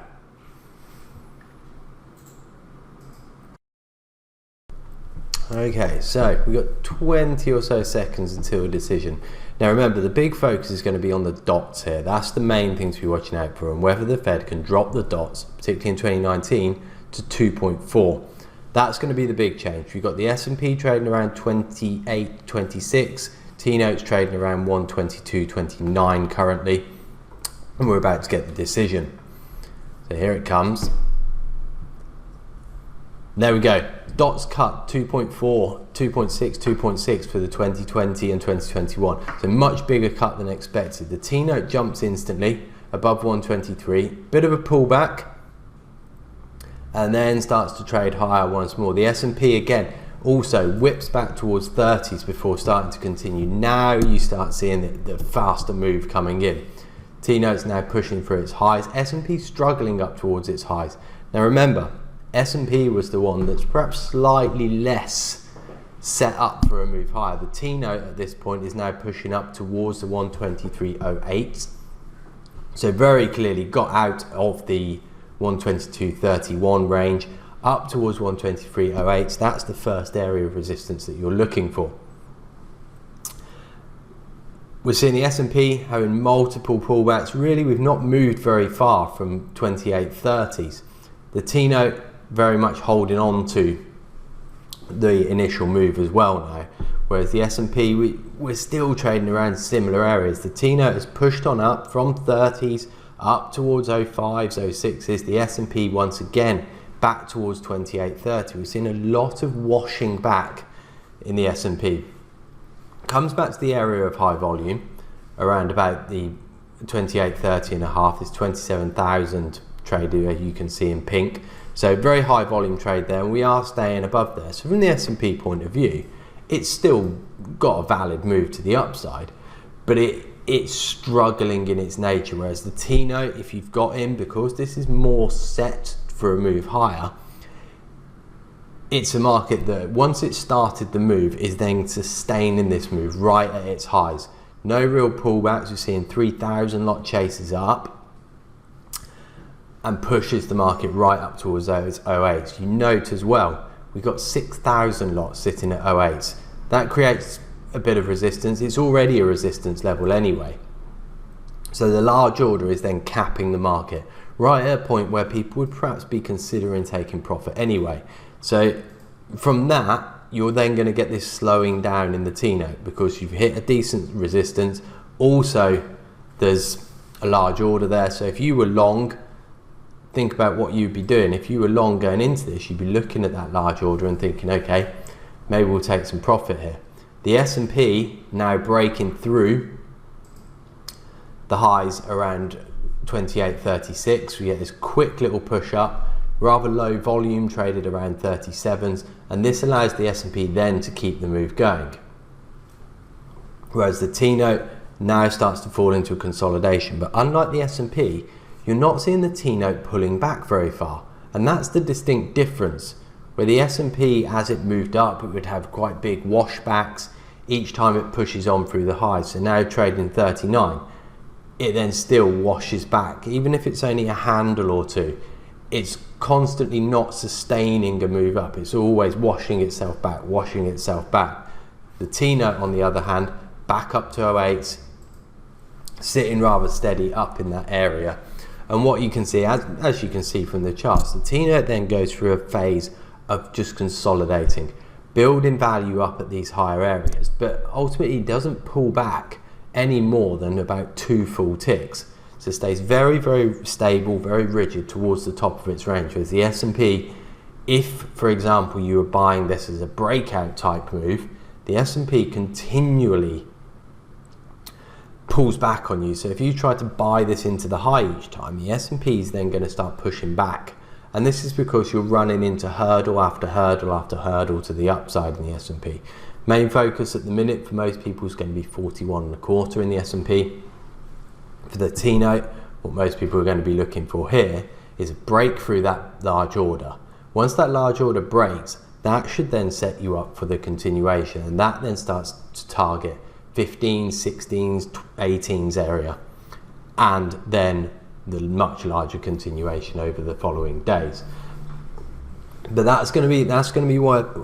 Okay, so we've got 20 or so seconds until a decision. Now remember, the big focus is going to be on the dots here. That's the main thing to be watching out for, and whether the Fed can drop the dots, particularly in 2019, to 2.4. That's going to be the big change. We've got the S&P trading around 28, 26, T-notes trading around 122.29 currently, and we're about to get the decision. So here it comes. There we go. Dots cut 2.4, 2.6, 2.6 for the 2020 and 2021. So much bigger cut than expected. The T-note jumps instantly above 123. Bit of a pullback, and then starts to trade higher once more. The S&P again also whips back towards 30s before starting to continue. Now you start seeing the faster move coming in. T-note's now pushing for its highs. S&P struggling up towards its highs. Now remember, S&P was the one that's perhaps slightly less set up for a move higher. The T-note at this point is now pushing up towards the 123.08. So very clearly got out of the 122.31 range up towards 123.08. That's the first area of resistance that you're looking for. We're seeing the S&P having multiple pullbacks. Really, we've not moved very far from 28.30s. The T-note very much holding on to the initial move as well now, whereas the S&P, we're still trading around similar areas. The T-note has pushed on up from 30s up towards 05s, 06s. The S&P once again back towards 28.30. We've seen a lot of washing back in the S&P. Comes back to the area of high volume around about the 28.30 and a half. There's 27,000 traded, you can see in pink. So very high volume trade there, and we are staying above there. So from the S&P point of view, it's still got a valid move to the upside, but it's struggling in its nature. Whereas the T-note, if you've got in, because this is more set for a move higher, it's a market that once it started the move is then sustaining this move right at its highs. No real pullbacks. We're seeing 3,000 lot chases up and pushes the market right up towards those 08s. You note as well, we've got 6,000 lots sitting at 08s. That creates a bit of resistance. It's already a resistance level anyway. So the large order is then capping the market right at a point where people would perhaps be considering taking profit anyway. So from that, you're then going to get this slowing down in the T-note because you've hit a decent resistance. Also, there's a large order there. So if you were long, think about what you'd be doing. If you were long going into this, you'd be looking at that large order and thinking, okay, maybe we'll take some profit here. The S&P now breaking through the highs around 28.36. We get this quick little push up, rather low volume traded around 37s, and this allows the S&P then to keep the move going. Whereas the T-note now starts to fall into a consolidation. But unlike the S&P, you're not seeing the T-note pulling back very far. And that's the distinct difference. Where the S&P, as it moved up, it would have quite big washbacks each time it pushes on through the highs. So now trading 39, it then still washes back. Even if it's only a handle or two, it's constantly not sustaining a move up. It's always washing itself back, washing itself back. The T-note, on the other hand, back up to 08s, sitting rather steady up in that area. And what you can see, as you can see from the charts, the T-note then goes through a phase of just consolidating, building value up at these higher areas, but ultimately doesn't pull back any more than about 2 full ticks. So it stays very, very stable, very rigid towards the top of its range. Whereas the S&P, if, for example, you were buying this as a breakout type move, the S&P continually pulls back on you. So if you try to buy this into the high each time, the S&P is then going to start pushing back. And this is because you're running into hurdle after hurdle after hurdle to the upside in the S&P. Main focus at the minute for most people is going to be 41.25 in the S&P. For the T-note, what most people are going to be looking for here is a break through that large order. Once that large order breaks, that should then set you up for the continuation, and that then starts to target 15s, 16s, 18s area, and then the much larger continuation over the following days. But that's going to be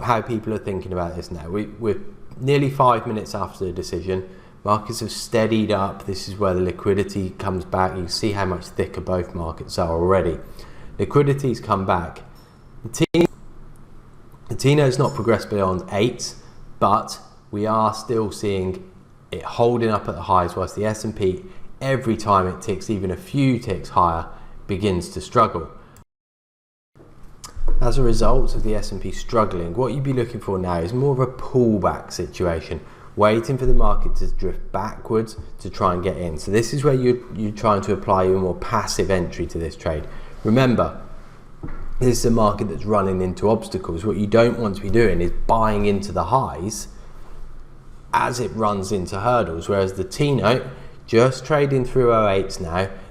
how people are thinking about this now. We're nearly 5 minutes after the decision. Markets have steadied up. This is where the liquidity comes back. You see how much thicker both markets are already. Liquidity's come back. The T-note's not progressed beyond 8, but we are still seeing it holding up at the highs, whilst the S&P, every time it ticks even a few ticks higher, begins to struggle. As a result of the S&P struggling, what you'd be looking for now is more of a pullback situation, waiting for the market to drift backwards to try and get in. So this is where you're trying to apply a more passive entry to this trade. Remember, this is a market that's running into obstacles. What you don't want to be doing is buying into the highs as it runs into hurdles, whereas the T-note, just trading through 08s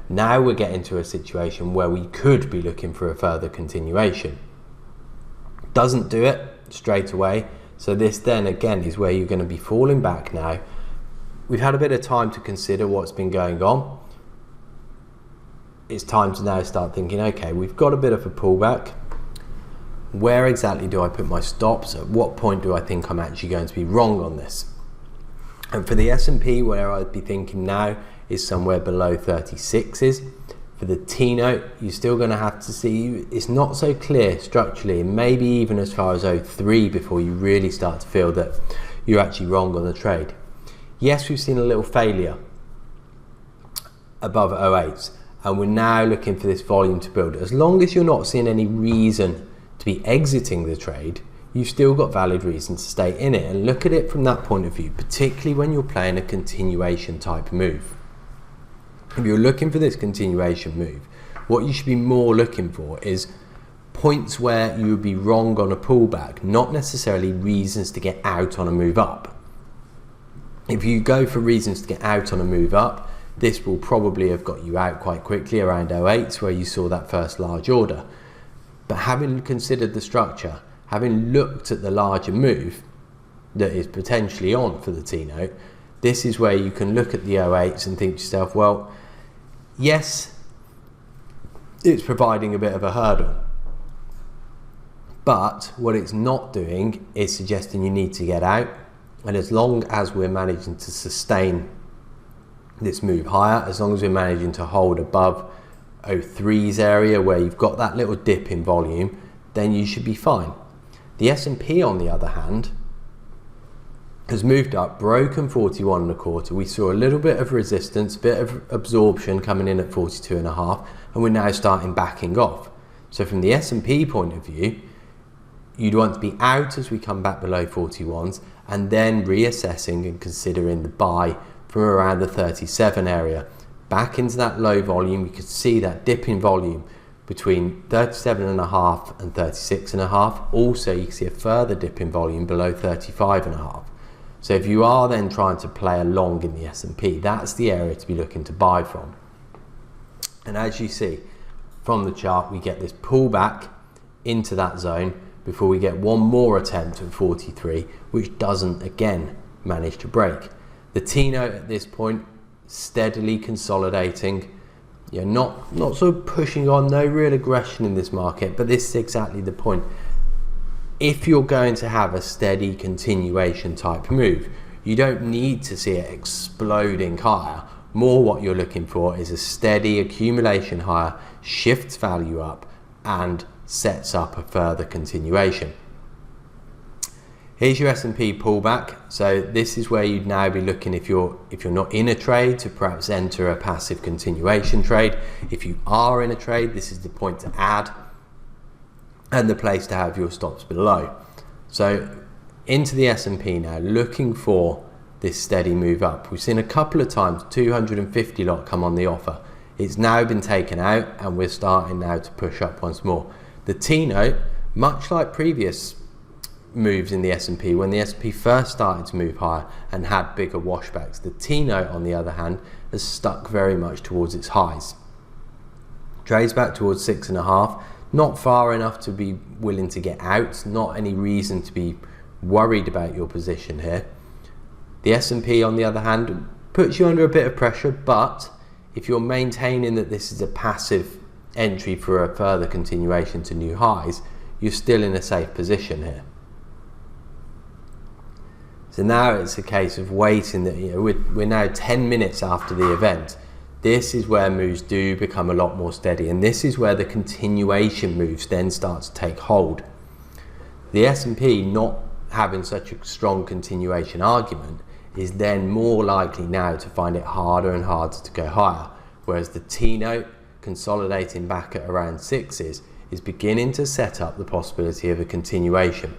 now we're getting to a situation where we could be looking for a further continuation. Doesn't do it straight away, so this then again is where you're going to be falling back now. We've had a bit of time to consider what's been going on. It's time to now start thinking, okay, we've got a bit of a pullback. Where exactly do I put my stops? At what point do I think I'm actually going to be wrong on this? And for the S&P, where I'd be thinking now is somewhere below 36s. For the T-note, you're still going to have to see, it's not so clear structurally, and maybe even as far as 03 before you really start to feel that you're actually wrong on the trade. Yes, we've seen a little failure above 08s, and we're now looking for this volume to build. As long as you're not seeing any reason to be exiting the trade, you've still got valid reason to stay in it, and look at it from that point of view, particularly when you're playing a continuation type move. If you're looking for this continuation move, what you should be more looking for is points where you would be wrong on a pullback, not necessarily reasons to get out on a move up. If you go for reasons to get out on a move up, this will probably have got you out quite quickly around 08s where you saw that first large order. But having considered the structure, having looked at the larger move that is potentially on for the T-note, this is where you can look at the 08s and think to yourself, well, yes, it's providing a bit of a hurdle, but what it's not doing is suggesting you need to get out. And as long as we're managing to sustain this move higher, as long as we're managing to hold above 03's area where you've got that little dip in volume, then you should be fine. The S&P, on the other hand, has moved up, broken 41.25. We saw a little bit of resistance, a bit of absorption coming in at 42.5, and we're now starting backing off. So from the S&P point of view, you'd want to be out as we come back below 41s, and then reassessing and considering the buy from around the 37 area. Back into that low volume, you could see that dip in volume between 37.5 and 36.5. Also, you can see a further dip in volume below 35.5. So if you are then trying to play along in the S&P, that's the area to be looking to buy from. And as you see from the chart, we get this pullback into that zone before we get one more attempt at 43, which doesn't again manage to break. The T-note at this point steadily consolidating, not sort of pushing on, no real aggression in this market, but this is exactly the point. If you're going to have a steady continuation type move, you don't need to see it exploding higher. More what you're looking for is a steady accumulation higher, shifts value up, and sets up a further continuation. Here's your S&P pullback. So this is where you'd now be looking, if you're not in a trade, to perhaps enter a passive continuation trade. If you are in a trade, this is the point to add and the place to have your stops below. So into the S&P now, looking for this steady move up. We've seen a couple of times 250 lot come on the offer. It's now been taken out and we're starting now to push up once more. The T-note, much like previous moves in the S&P, when the S&P first started to move higher and had bigger washbacks, the T-note on the other hand has stuck very much towards its highs. Trades back towards 6.5, not far enough to be willing to get out, not any reason to be worried about your position here. The S&P on the other hand puts you under a bit of pressure, but if you're maintaining that this is a passive entry for a further continuation to new highs, you're still in a safe position here. So now it's a case of waiting. That we're now 10 minutes after the event. This is where moves do become a lot more steady, and this is where the continuation moves then start to take hold. The S&P not having such a strong continuation argument is then more likely now to find it harder and harder to go higher, whereas the T-note consolidating back at around 6s is beginning to set up the possibility of a continuation.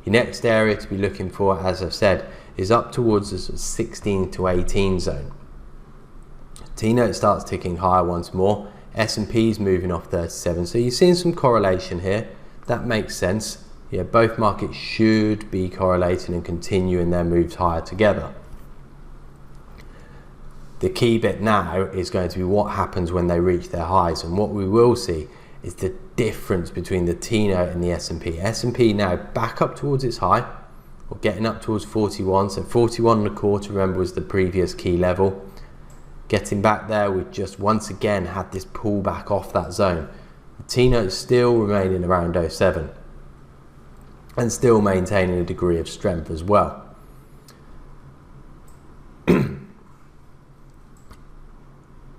Your next area to be looking for, as I've said, is up towards the 16 to 18 zone. T-note starts ticking higher once more, S&P is moving off 37, so you're seeing some correlation here. That makes sense. Both markets should be correlating and continuing their moves higher together. The key bit now is going to be what happens when they reach their highs, and what we will see is the difference between the T-note and the S&P. S&P now back up towards its high, or getting up towards 41, so 41.25, remember, was the previous key level. Getting back there, we've just once again had this pullback off that zone. The T-note still remaining around 07 and still maintaining a degree of strength as well.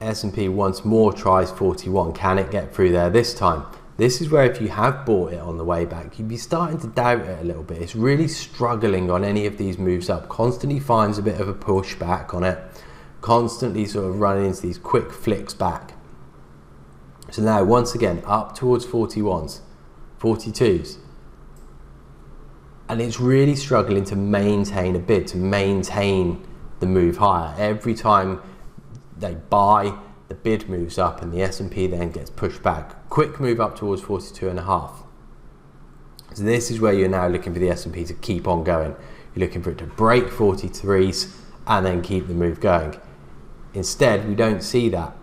S&P once more tries 41. Can it get through there this time? This is where if you have bought it on the way back, you'd be starting to doubt it a little bit. It's really struggling on any of these moves up, constantly finds a bit of a push back on it, constantly sort of running into these quick flicks back. So now once again up towards 41s, 42s, and it's really struggling to maintain a bid, to maintain the move higher. Every time they buy, the bid moves up and the S&P then gets pushed back. Quick move up towards 42.5. So this is where you're now looking for the S&P to keep on going. You're looking for it to break 43s and then keep the move going. Instead, we don't see that.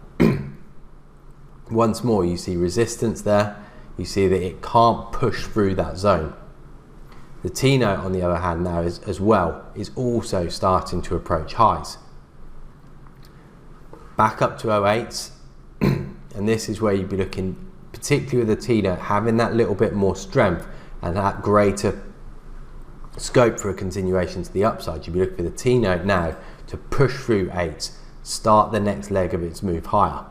Once more, you see resistance there. You see that it can't push through that zone. The T-note, on the other hand, now is also starting to approach highs. Back up to 08s, and this is where you'd be looking, particularly with the T-note, having that little bit more strength and that greater scope for a continuation to the upside. You'd be looking for the T-note now to push through 8s, start the next leg of its move higher.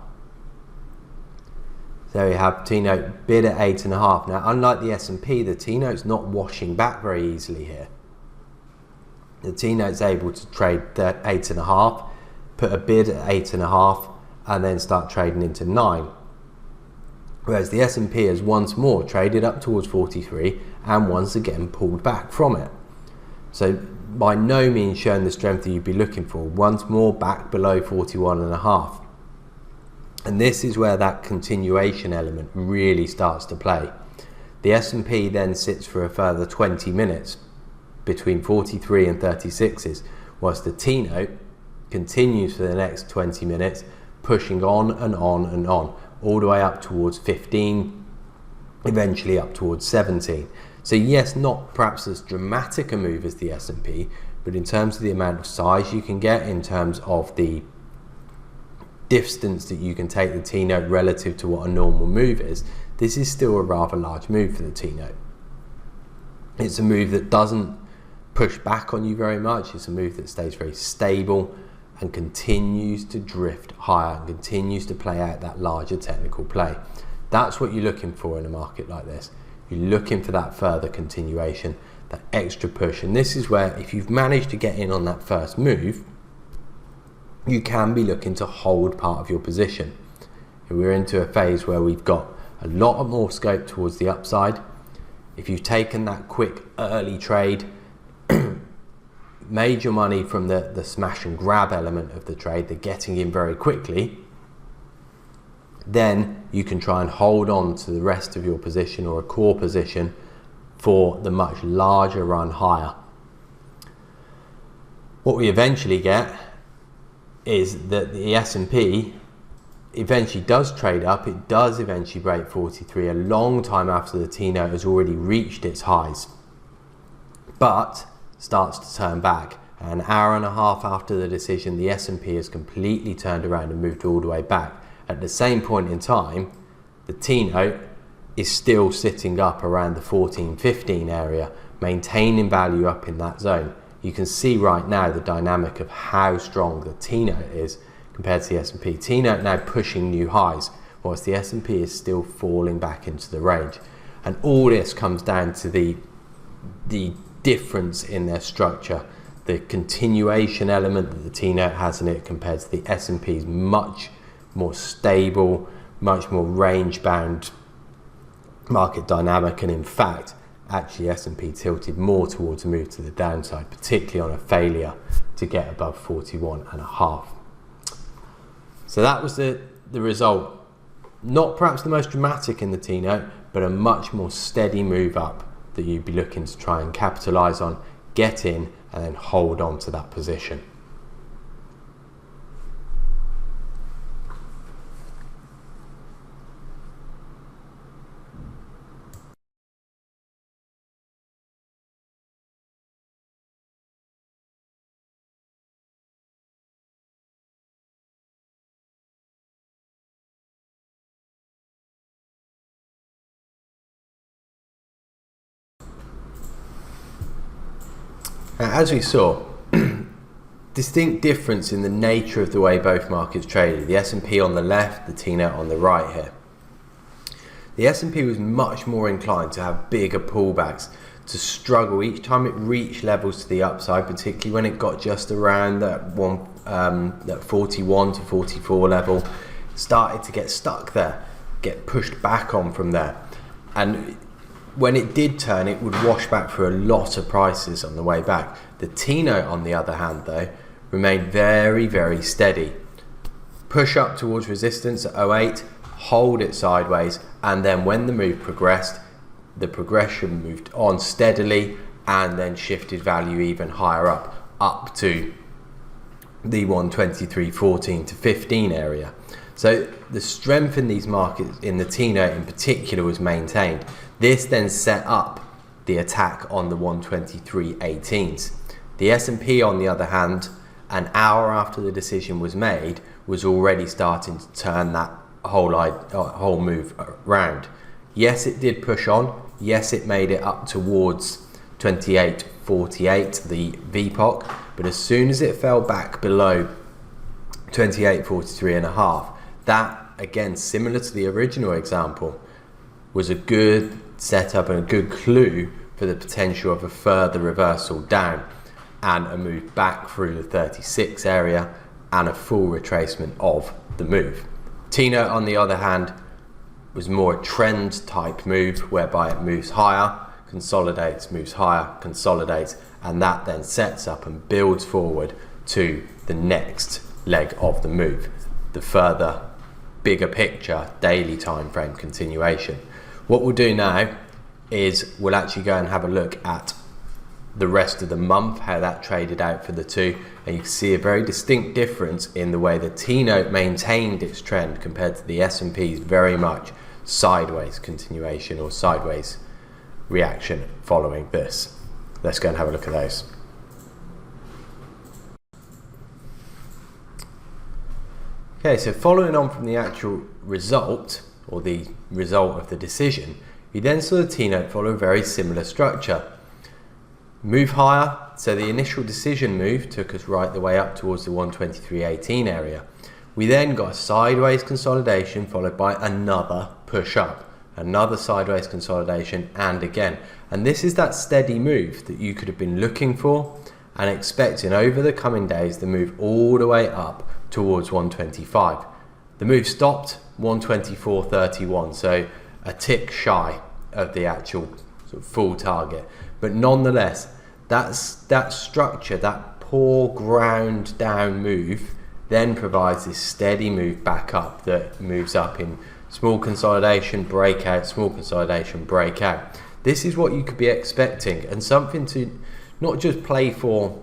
So we have T-note bid at 8.5. Now, unlike the S&P, the T-note's not washing back very easily here. The T-note's able to trade at 8.5, put a bid at 8.5, and then start trading into 9. Whereas the S&P has once more traded up towards 43 and once again pulled back from it. So by no means showing the strength that you'd be looking for. Once more back below 41.5. And this is where that continuation element really starts to play. The S&P then sits for a further 20 minutes between 43 and 36s, whilst the T-note continues for the next 20 minutes, pushing on and on and on, all the way up towards 15, eventually up towards 17. So yes, not perhaps as dramatic a move as the S&P, but in terms of the amount of size you can get, in terms of the distance that you can take the T-note relative to what a normal move is, this is still a rather large move for the T-note. It's a move that doesn't push back on you very much. It's a move that stays very stable and continues to drift higher and continues to play out that larger technical play. That's what you're looking for in a market like this. You're looking for that further continuation, that extra push. And this is where, if you've managed to get in on that first move, you can be looking to hold part of your position. And we're into a phase where we've got a lot more scope towards the upside. If you've taken that quick early trade, made your money from the smash and grab element of the trade, the getting in very quickly, then you can try and hold on to the rest of your position or a core position for the much larger run higher. What we eventually get is that the S&P eventually does trade up. It does eventually break 43 a long time after the T-note has already reached its highs, but starts to turn back. An hour and a half after the decision, the S&P has completely turned around and moved all the way back. At the same point in time, the T-note is still sitting up around the 14-15 area, maintaining value up in that zone. You can see right now the dynamic of how strong the T-note is compared to the S&P. T-note now pushing new highs, whilst the S&P is still falling back into the range. And all this comes down to the difference in their structure, the continuation element that the T-note has in it compared to the S&P's much more stable, much more range-bound market dynamic. And in fact, actually S&P tilted more towards a move to the downside, particularly on a failure to get above 41.5. So that was the result. Not perhaps the most dramatic in the T-note, but a much more steady move up that you'd be looking to try and capitalize on, get in, and then hold on to that position. As we saw, distinct difference in the nature of the way both markets traded. The S&P on the left, the T-note on the right here. The S&P was much more inclined to have bigger pullbacks, to struggle each time it reached levels to the upside, particularly when it got just around that 41 to 44 level, started to get stuck there, get pushed back on from there. And when it did turn, it would wash back for a lot of prices on the way back. The T-note, on the other hand, though, remained very, very steady. Push up towards resistance at 08, hold it sideways, and then when the move progressed, the progression moved on steadily and then shifted value even higher up to the 123.14 to 15 area. So the strength in these markets, in the T-note in particular, was maintained. This then set up the attack on the 123.18s. The S&P, on the other hand, an hour after the decision was made, was already starting to turn that whole move around. Yes, it did push on. Yes, it made it up towards 28.48, the VPOC, but as soon as it fell back below 28.43.5, that, again, similar to the original example, was a good setup and a good clue for the potential of a further reversal down and a move back through the 36 area and a full retracement of the move. T-note, on the other hand, was more a trend type move whereby it moves higher, consolidates, moves higher, consolidates, and that then sets up and builds forward to the next leg of the move, the further bigger picture daily time frame continuation. What we'll do now is we'll actually go and have a look at the rest of the month, how that traded out for the two, and you can see a very distinct difference in the way the T-note maintained its trend compared to the S&P's very much sideways continuation or sideways reaction following this. Let's go and have a look at those. Okay, so following on from the actual result, or the result of the decision, we then saw the T-note follow a very similar structure. Move higher, so the initial decision move took us right the way up towards the 123.18 area. We then got a sideways consolidation followed by another push up, another sideways consolidation, and again. And this is that steady move that you could have been looking for and expecting over the coming days to move all the way up towards 125. The move stopped 124.31, so a tick shy of the actual sort of full target. But nonetheless, that structure, that poor ground down move, then provides this steady move back up that moves up in small consolidation, breakout, small consolidation, breakout. This is what you could be expecting, and something to not just play for,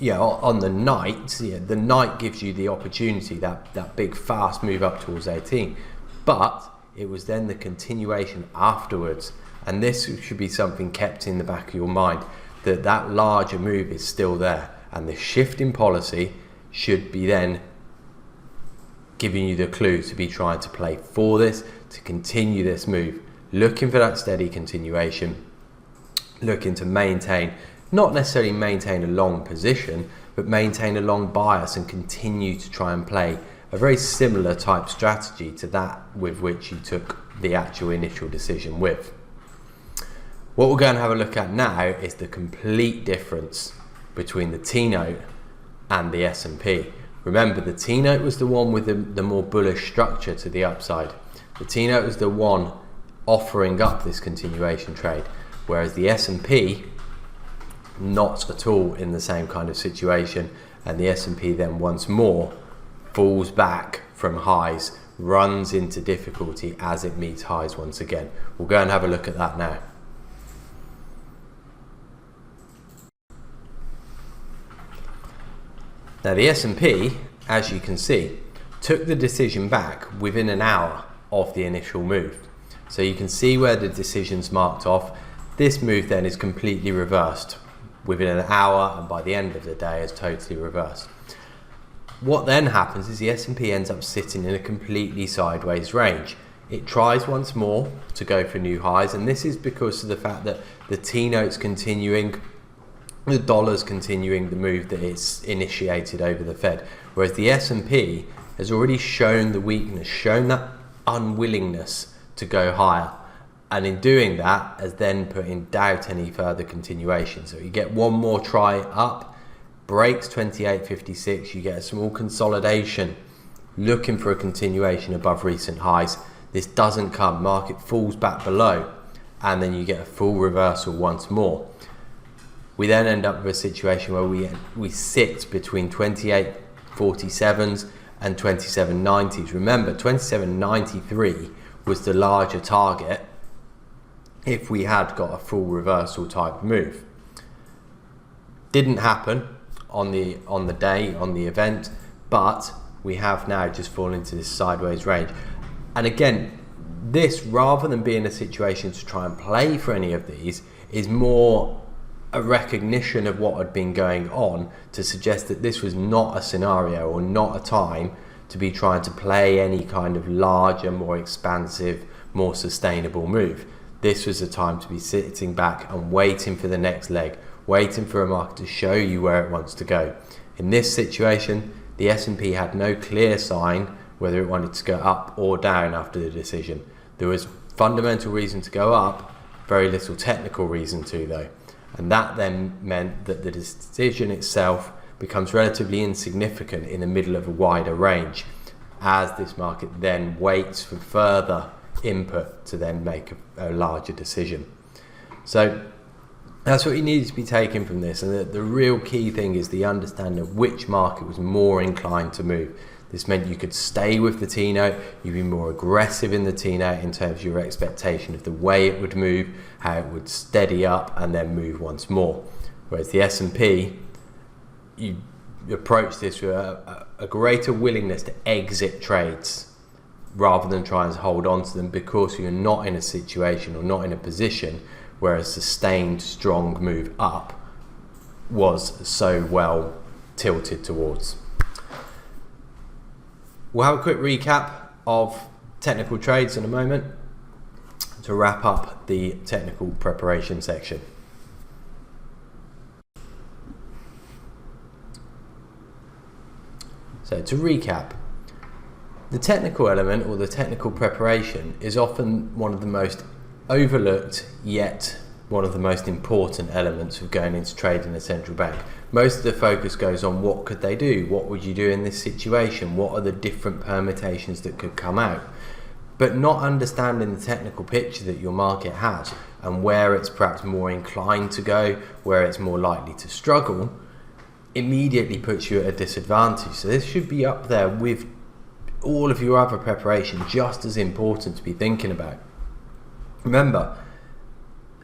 on the night. The night gives you the opportunity, that big fast move up towards 18, but it was then the continuation afterwards, and this should be something kept in the back of your mind, that larger move is still there, and the shift in policy should be then giving you the clue to be trying to play for this, to continue this move, looking for that steady continuation, looking to maintain, not necessarily maintain a long position, but maintain a long bias and continue to try and play a very similar type strategy to that with which you took the actual initial decision with. What we're going to have a look at now is the complete difference between the T-note and the S&P. Remember, the T-note was the one with the more bullish structure to the upside. The T-note was the one offering up this continuation trade, whereas the S&P not at all in the same kind of situation, and the S&P then once more falls back from highs, runs into difficulty as it meets highs once again. We'll go and have a look at that now. Now the S&P, as you can see, took the decision back within an hour of the initial move. So you can see where the decision's marked off. This move then is completely reversed within an hour, and by the end of the day is totally reversed. What then happens is the S&P ends up sitting in a completely sideways range. It tries once more to go for new highs, and this is because of the fact that the T-note's continuing, the dollar's continuing the move that it's initiated over the Fed, whereas the S&P has already shown the weakness, shown that unwillingness to go higher, and in doing that has then put in doubt any further continuation. So you get one more try up, breaks 28.56, you get a small consolidation looking for a continuation above recent highs. This doesn't come, market falls back below, and then you get a full reversal once more. We then end up with a situation where we sit between 28.47s and 27.90s. Remember, 27.93 was the larger target if we had got a full reversal type move. Didn't happen on the day, on the event, but we have now just fallen into this sideways range. And again, this, rather than being a situation to try and play for any of these, is more a recognition of what had been going on to suggest that this was not a scenario or not a time to be trying to play any kind of larger, more expansive, more sustainable move. This was a time to be sitting back and waiting for the next leg, waiting for a market to show you where it wants to go. In this situation, the S&P had no clear sign whether it wanted to go up or down after the decision. There was fundamental reason to go up, very little technical reason to though. And that then meant that the decision itself becomes relatively insignificant in the middle of a wider range, as this market then waits for further input to then make a larger decision. So that's what you need to be taking from this, and the real key thing is the understanding of which market was more inclined to move. This meant you could stay with the T-note, you'd be more aggressive in the T-note in terms of your expectation of the way it would move, how it would steady up and then move once more. Whereas the S&P, you approach this with a greater willingness to exit trades rather than try and hold on to them, because you're not in a situation or not in a position where a sustained strong move up was so well tilted towards. We'll have a quick recap of technical trades in a moment to wrap up the technical preparation section. So to recap, the technical element or the technical preparation is often one of the most overlooked yet one of the most important elements of going into trading a central bank. Most of the focus goes on what could they do, what would you do in this situation, what are the different permutations that could come out, but not understanding the technical picture that your market has and where it's perhaps more inclined to go, where it's more likely to struggle, immediately puts you at a disadvantage. So this should be up there with all of your other preparation, just as important to be thinking about. Remember,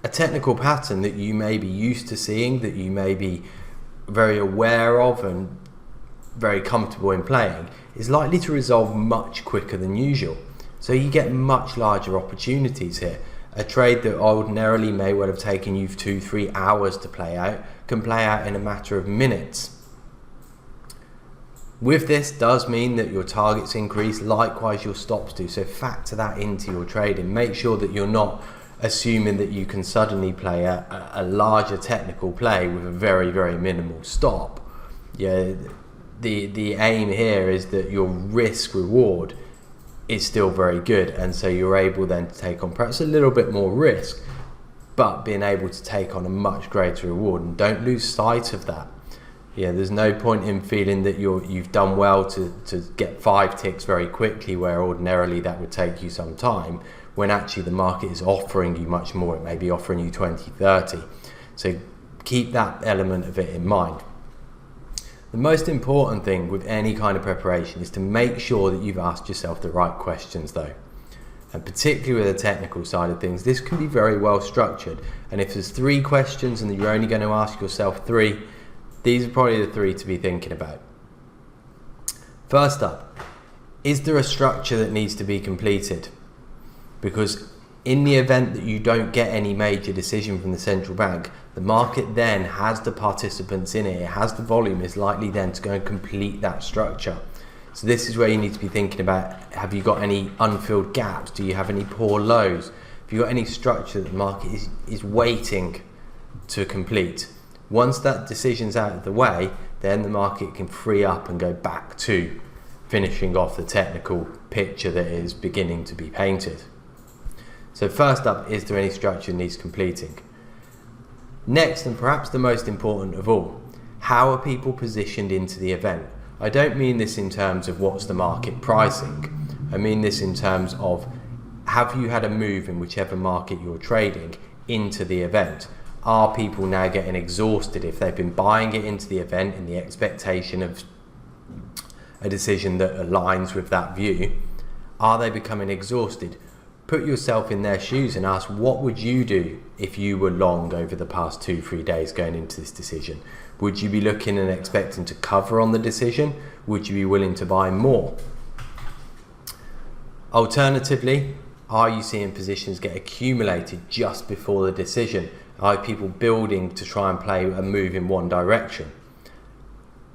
a technical pattern that you may be used to seeing, that you may be very aware of and very comfortable in playing, is likely to resolve much quicker than usual. So you get much larger opportunities here. A trade that ordinarily may well have taken you 2-3 hours to play out can play out in a matter of minutes. With this does mean that your targets increase, likewise your stops do, so factor that into your trading. Make sure that you're not assuming that you can suddenly play a larger technical play with a very, very minimal stop. Yeah, the aim here is that your risk reward is still very good, and so you're able then to take on perhaps a little bit more risk, but being able to take on a much greater reward. And don't lose sight of that. Yeah, there's no point in feeling that you've done well to get 5 ticks very quickly, where ordinarily that would take you some time, when actually the market is offering you much more. It may be offering you 20, 30. So keep that element of it in mind. The most important thing with any kind of preparation is to make sure that you've asked yourself the right questions though. And particularly with the technical side of things, this can be very well structured. And if there's 3 questions and you're only going to ask yourself 3, these are probably the 3 to be thinking about. First up, is there a structure that needs to be completed? Because in the event that you don't get any major decision from the central bank, the market then has the participants in it, it has the volume, is likely then to go and complete that structure. So this is where you need to be thinking about, have you got any unfilled gaps? Do you have any poor lows? Have you got any structure that the market is waiting to complete? Once that decision's out of the way, then the market can free up and go back to finishing off the technical picture that is beginning to be painted. So first up, is there any structure that needs completing? Next, and perhaps the most important of all, how are people positioned into the event? I don't mean this in terms of what's the market pricing. I mean this in terms of, have you had a move in whichever market you're trading into the event? Are people now getting exhausted if they've been buying it into the event in the expectation of a decision that aligns with that view? Are they becoming exhausted? Put yourself in their shoes and ask, what would you do if you were long over the past 2-3 days going into this decision? Would you be looking and expecting to cover on the decision? Would you be willing to buy more? Alternatively, are you seeing positions get accumulated just before the decision? Are people building to try and play a move in one direction?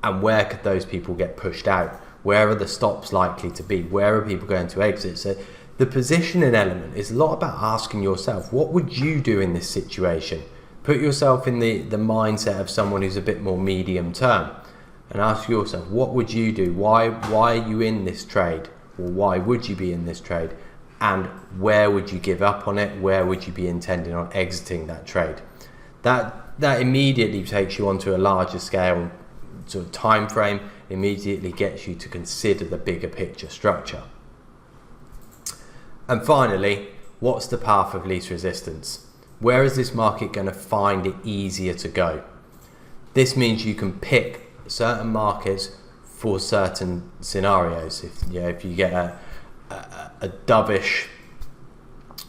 And where could those people get pushed out? Where are the stops likely to be? Where are people going to exit? So the positioning element is a lot about asking yourself, what would you do in this situation? Put yourself in the mindset of someone who's a bit more medium term and ask yourself, what would you do? Why are you in this trade? Or why would you be in this trade? And where would you give up on it? Where would you be intending on exiting that trade? That immediately takes you onto a larger scale sort of time frame, immediately gets you to consider the bigger picture structure. And finally, what's the path of least resistance? Where is this market going to find it easier to go? This means you can pick certain markets for certain scenarios. If you get a dovish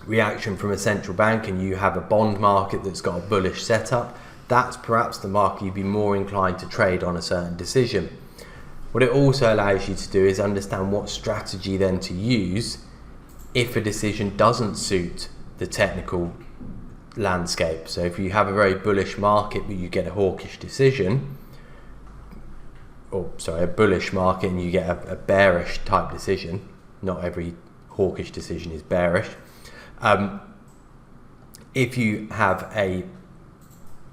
reaction from a central bank and you have a bond market that's got a bullish setup, that's perhaps the market you'd be more inclined to trade on a certain decision. What it also allows you to do is understand what strategy then to use if a decision doesn't suit the technical landscape. So if you have a very bullish market but you get a hawkish decision, a bullish market and you get a bearish type decision, not every hawkish decision is bearish. If you have a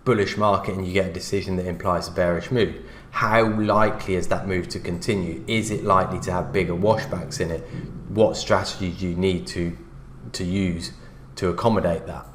bullish market and you get a decision that implies a bearish move, how likely is that move to continue? Is it likely to have bigger washbacks in it? What strategy do you need to use to accommodate that?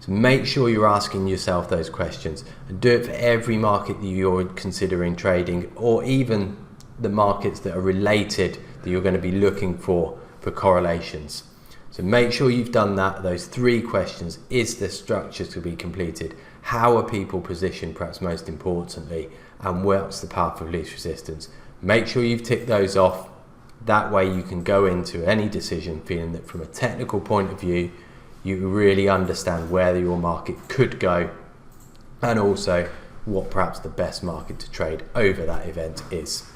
So make sure you're asking yourself those questions, and do it for every market that you're considering trading, or even the markets that are related that you're going to be looking for correlations. So make sure you've done that, those 3 questions. Is the structure to be completed? How are people positioned, perhaps most importantly? And what's the path of least resistance? Make sure you've ticked those off. That way you can go into any decision feeling that from a technical point of view, you really understand where your market could go, and also what perhaps the best market to trade over that event is.